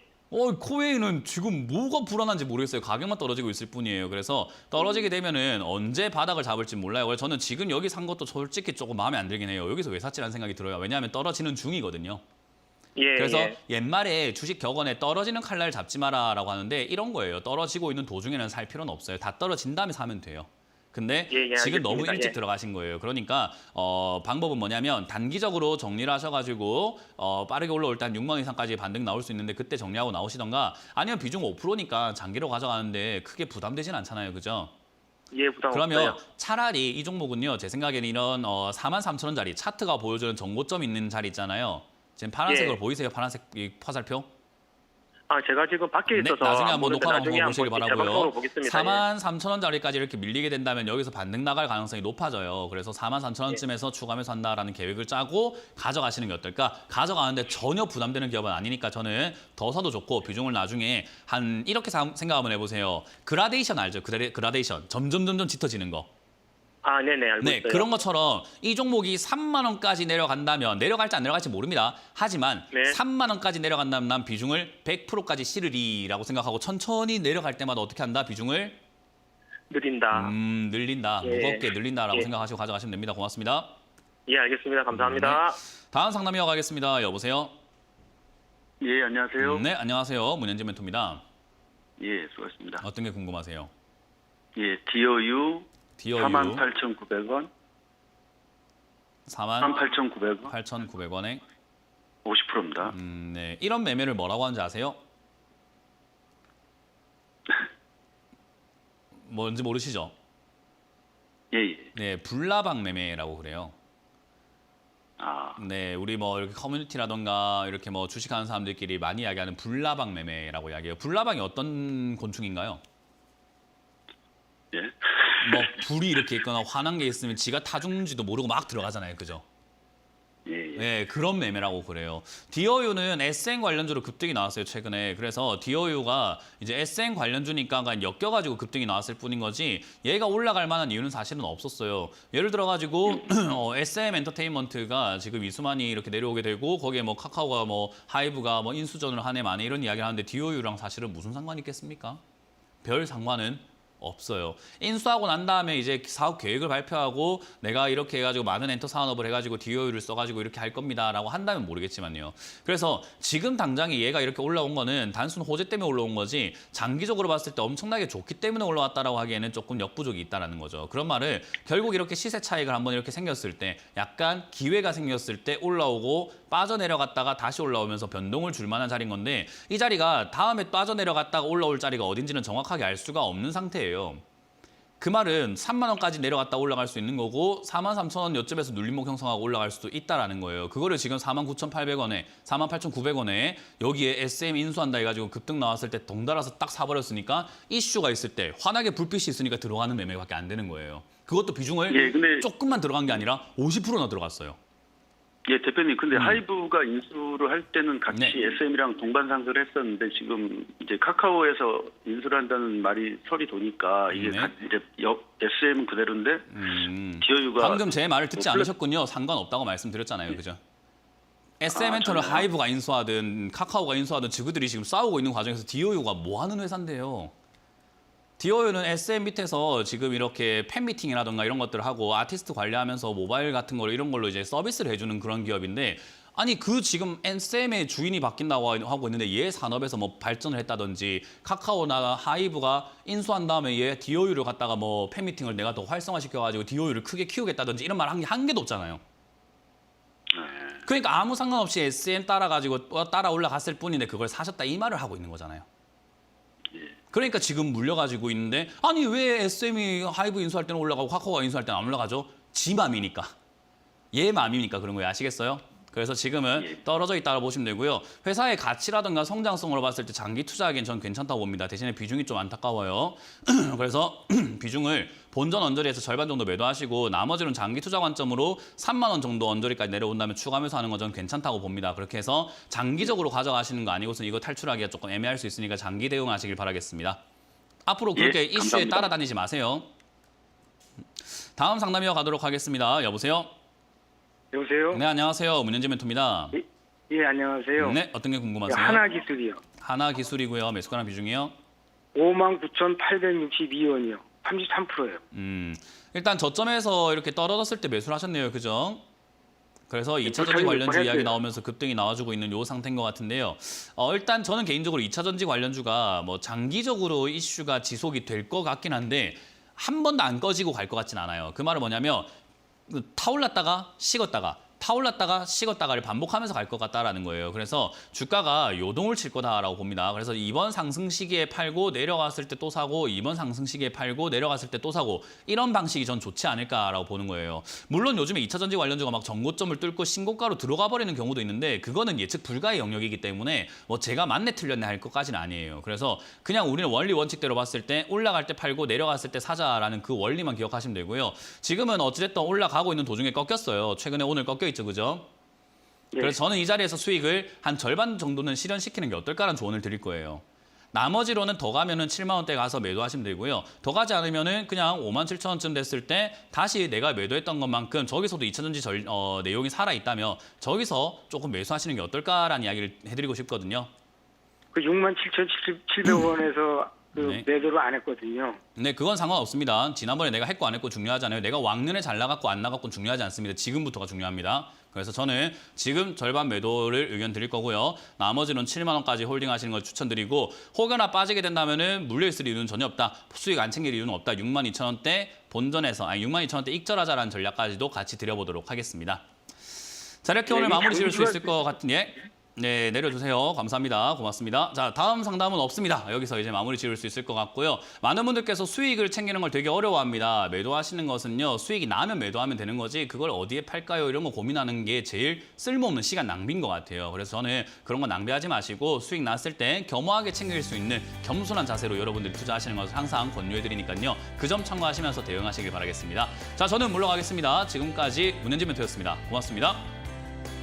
코웨이는 지금 뭐가 불안한지 모르겠어요. 가격만 떨어지고 있을 뿐이에요. 그래서 떨어지게 되면은 언제 바닥을 잡을지 몰라요. 그래서 저는 지금 여기 산 것도 솔직히 조금 마음에 안 들긴 해요. 여기서 왜 샀지라는 생각이 들어요. 왜냐하면 떨어지는 중이거든요. 예. 그래서 예. 옛말에 주식 격언에 떨어지는 칼날 잡지 마라라고 하는데 이런 거예요. 떨어지고 있는 도중에는 살 필요는 없어요. 다 떨어진 다음에 사면 돼요. 근데 예, 지금 너무 알겠습니다. 일찍 예. 들어가신 거예요. 그러니까 방법은 뭐냐면 단기적으로 정리를 하셔가지고 빠르게 올라올 때 한 6만 원 이상까지 반등 나올 수 있는데 그때 정리하고 나오시던가 아니면 비중 5%니까 장기로 가져가는데 크게 부담되진 않잖아요. 그죠? 예, 부담 그러면 없어요. 차라리 이 종목은요. 제 생각에는 이런 43,000원짜리 차트가 보여주는 정고점 있는 자리 있잖아요. 지금 파란색으로 예. 보이세요? 파란색 이 화살표? 제가 지금 밖에 네, 있어서 나중에 안 한번 보는데 녹화 나중에 방송 보시기 한번 제 방송으로 바라고요. 보겠습니다. 43,000원짜리까지 이렇게 밀리게 된다면 여기서 반등 나갈 가능성이 높아져요. 그래서 43,000원쯤에서 추가 매수한다라는 계획을 짜고 가져가시는 게 어떨까? 가져가는데 전혀 부담되는 기업은 아니니까 저는 더 사도 좋고 비중을 나중에 한 이렇게 생각 한번 해보세요. 그라데이션 알죠? 그라데이션. 점점 짙어지는 거. 네네, 알고 네, 있어요. 그런 것처럼 이 종목이 3만 원까지 내려간다면 내려갈지 안 내려갈지 모릅니다. 하지만 네. 3만 원까지 내려간다면 난 비중을 100%까지 실으리라고 생각하고 천천히 내려갈 때마다 어떻게 한다? 비중을 느린다. 늘린다. 예. 무겁게 늘린다라고 예. 생각하시고 가져가시면 됩니다. 고맙습니다. 예, 알겠습니다. 감사합니다. 다음 상담 이어가겠습니다. 여보세요? 예, 안녕하세요. 네, 안녕하세요. 문현진 멘토입니다. 예, 수고하셨습니다. 어떤 게 궁금하세요? 예, DOU DOU 48,900원, 48,900원에 48,900원, 50%입니다. 네. 이런 매매를 뭐라고 하는지 아세요? 뭔지 모르시죠? 예, 예. 네, 불나방 매매라고 그래요. 아, 네, 우리 뭐 이렇게 커뮤니티라던가 이렇게 뭐 주식하는 사람들끼리 많이 이야기하는 불나방 매매라고 이야기해요. 불나방이 어떤 곤충인가요? 예. 뭐 불이 이렇게 있거나 화난 게 있으면 지가 타 죽는지도 모르고 막 들어가잖아요, 그죠? 예, 예. 네, 그런 매매라고 그래요. 디어유는 SN 관련주로 급등이 나왔어요, 최근에. 그래서 디어유가 이제 SN 관련주니까 엮여가지고 급등이 나왔을 뿐인 거지 얘가 올라갈 만한 이유는 사실은 없었어요. 예를 들어가지고 SM 엔터테인먼트가 지금 이수만이 이렇게 내려오게 되고 거기에 뭐 카카오가 뭐 하이브가 뭐 인수전을 하네 마네 이런 이야기를 하는데 디어유랑 사실은 무슨 상관이 있겠습니까? 별 상관은 없어요. 인수하고 난 다음에 이제 사업 계획을 발표하고 내가 이렇게 해가지고 많은 엔터 산업을 해가지고 DOU를 써가지고 이렇게 할 겁니다라고 한다면 모르겠지만요. 그래서 지금 당장에 얘가 이렇게 올라온 거는 단순 호재 때문에 올라온 거지 장기적으로 봤을 때 엄청나게 좋기 때문에 올라왔다라고 하기에는 조금 역부족이 있다라는 거죠. 그런 말을 결국 이렇게 시세 차익을 한번 이렇게 생겼을 때 약간 기회가 생겼을 때 올라오고 빠져내려갔다가 다시 올라오면서 변동을 줄 만한 자리인 건데 이 자리가 다음에 빠져내려갔다가 올라올 자리가 어딘지는 정확하게 알 수가 없는 상태예요. 그 말은 3만 원까지 내려갔다 올라갈 수 있는 거고 4만 3천 원 요점에서 눌림목 형성하고 올라갈 수도 있다라는 거예요. 그거를 지금 4만 9,800원에 4만 8,900원에 여기에 SM 인수한다 해가지고 급등 나왔을 때 덩달아서 딱 사버렸으니까 이슈가 있을 때 환하게 불빛이 있으니까 들어가는 매매밖에 안 되는 거예요. 그것도 비중을 예, 근데 조금만 들어간 게 아니라 50%나 들어갔어요. 예, 대표님, 근데 하이브가 인수를 할 때는 같이 네. SM이랑 동반 상수를 했었는데 지금 이제 카카오에서 인수를 한다는 말이 설이 도니까 이게 네. 이제 SM은 그대로인데 디어유가 방금 제 말을 듣지 뭐 플랫- 않으셨군요. 상관없다고 말씀드렸잖아요. 그죠? SM 아, 엔터를 정말요? 하이브가 인수하든 카카오가 인수하든 지그들이 지금 싸우고 있는 과정에서 디오유가 뭐 하는 회사인데요? 디오유는 SM 밑에서 지금 이렇게 팬미팅이라던가 이런 것들을 하고 아티스트 관리하면서 모바일 같은 걸 이런 걸로 이제 서비스를 해주는 그런 기업인데 아니 그 지금 SM의 주인이 바뀐다고 하고 있는데 얘 산업에서 뭐 발전을 했다든지 카카오나 하이브가 인수한 다음에 얘 디오유를 갖다가 뭐 팬미팅을 내가 더 활성화시켜가지고 디오유를 크게 키우겠다든지 이런 말 한 개도 없잖아요. 그러니까 아무 상관없이 SM 따라가지고 따라 올라갔을 뿐인데 그걸 사셨다 이 말을 하고 있는 거잖아요. 그러니까 지금 물려가지고 있는데 아니 왜 SM이 하이브 인수할 때는 올라가고 카카오가 인수할 때는 안 올라가죠? 지 맘이니까. 얘 맘이니까 그런 거예요. 아시겠어요? 그래서 지금은 떨어져 있다고 보시면 되고요. 회사의 가치라든가 성장성으로 봤을 때 장기 투자하기엔 전 괜찮다고 봅니다. 대신에 비중이 좀 안타까워요. 그래서 비중을 본전 언저리에서 절반 정도 매도하시고 나머지는 장기 투자 관점으로 3만 원 정도 언저리까지 내려온다면 추가 매수하는 건 전 괜찮다고 봅니다. 그렇게 해서 장기적으로 가져가시는 거 아니고선 이거 탈출하기가 조금 애매할 수 있으니까 장기 대응하시길 바라겠습니다. 앞으로 그렇게 예, 이슈에 감사합니다. 따라다니지 마세요. 다음 상담 이어가도록 하겠습니다. 여보세요? 여보세요? 네, 안녕하세요. 문현재 멘토입니다. 예, 안녕하세요. 네, 어떤 게 궁금하세요? 하나기술이요. 하나기술이고요. 매수가랑 비중이요? 59,862원이요. 33%예요. 일단 저점에서 이렇게 떨어졌을 때 매수를 하셨네요. 그죠? 그래서 2차 전지 저희 관련주 했어요. 이야기 나오면서 급등이 나와주고 있는 요 상태인 것 같은데요. 일단 저는 개인적으로 2차 전지 관련주가 뭐 장기적으로 이슈가 지속이 될 것 같긴 한데 한 번도 안 꺼지고 갈 것 같진 않아요. 그 말은 뭐냐면 타올랐다가 식었다가 타올랐다가 식었다가를 반복하면서 갈 것 같다라는 거예요. 그래서 주가가 요동을 칠 거다라고 봅니다. 그래서 이번 상승 시기에 팔고 내려갔을 때 또 사고 이번 상승 시기에 팔고 내려갔을 때 또 사고 이런 방식이 전 좋지 않을까라고 보는 거예요. 물론 요즘에 2차 전지 관련주가 막 전고점을 뚫고 신고가로 들어가 버리는 경우도 있는데 그거는 예측 불가의 영역이기 때문에 뭐 제가 맞네 틀렸네 할 것까지는 아니에요. 그래서 그냥 우리는 원리 원칙대로 봤을 때 올라갈 때 팔고 내려갔을 때 사자라는 그 원리만 기억하시면 되고요. 지금은 어찌됐든 올라가고 있는 도중에 꺾였어요. 최근에 오늘 꺾여 있죠, 그죠? 예. 그래서 저는 이 자리에서 수익을 한 절반 정도는 실현시키는 게 어떨까라는 조언을 드릴 거예요. 나머지로는 더 가면은 7만 원대 가서 매도하시면 되고요. 더 가지 않으면은 그냥 5만 7천 원쯤 됐을 때 다시 내가 매도했던 것만큼 저기서도 2차 전지 내용이 살아 있다면 저기서 조금 매수하시는 게 어떨까라는 이야기를 해드리고 싶거든요. 그 67,700원에서 그 네. 매도를 안 했거든요. 네, 그건 상관없습니다. 지난번에 내가 했고 안 했고 중요하잖아요. 내가 왕년에 잘 나갔고 안 나갔고는 중요하지 않습니다. 지금부터가 중요합니다. 그래서 저는 지금 절반 매도를 의견 드릴 거고요. 나머지는 7만 원까지 홀딩하시는 걸 추천드리고 혹여나 빠지게 된다면은 물려있을 이유는 전혀 없다. 수익 안 챙길 이유는 없다. 62,000원대 본전에서 62,000원대 익절하자라는 전략까지도 같이 드려보도록 하겠습니다. 자, 이렇게 네, 오늘 이 마무리 지을 수 장기가- 있을 것 같은 예. 네, 내려주세요. 감사합니다. 고맙습니다. 자, 다음 상담은 없습니다. 여기서 이제 마무리 지을 수 있을 것 같고요. 많은 분들께서 수익을 챙기는 걸 되게 어려워합니다. 매도하시는 것은요, 수익이 나면 매도하면 되는 거지 그걸 어디에 팔까요? 이런 거 고민하는 게 제일 쓸모없는 시간 낭비인 것 같아요. 그래서 저는 그런 거 낭비하지 마시고 수익 났을 때 겸허하게 챙길 수 있는 겸손한 자세로 여러분들이 투자하시는 것을 항상 권유해드리니까요. 그 점 참고하시면서 대응하시길 바라겠습니다. 자, 저는 물러가겠습니다. 지금까지 문현진 멘토였습니다. 고맙습니다.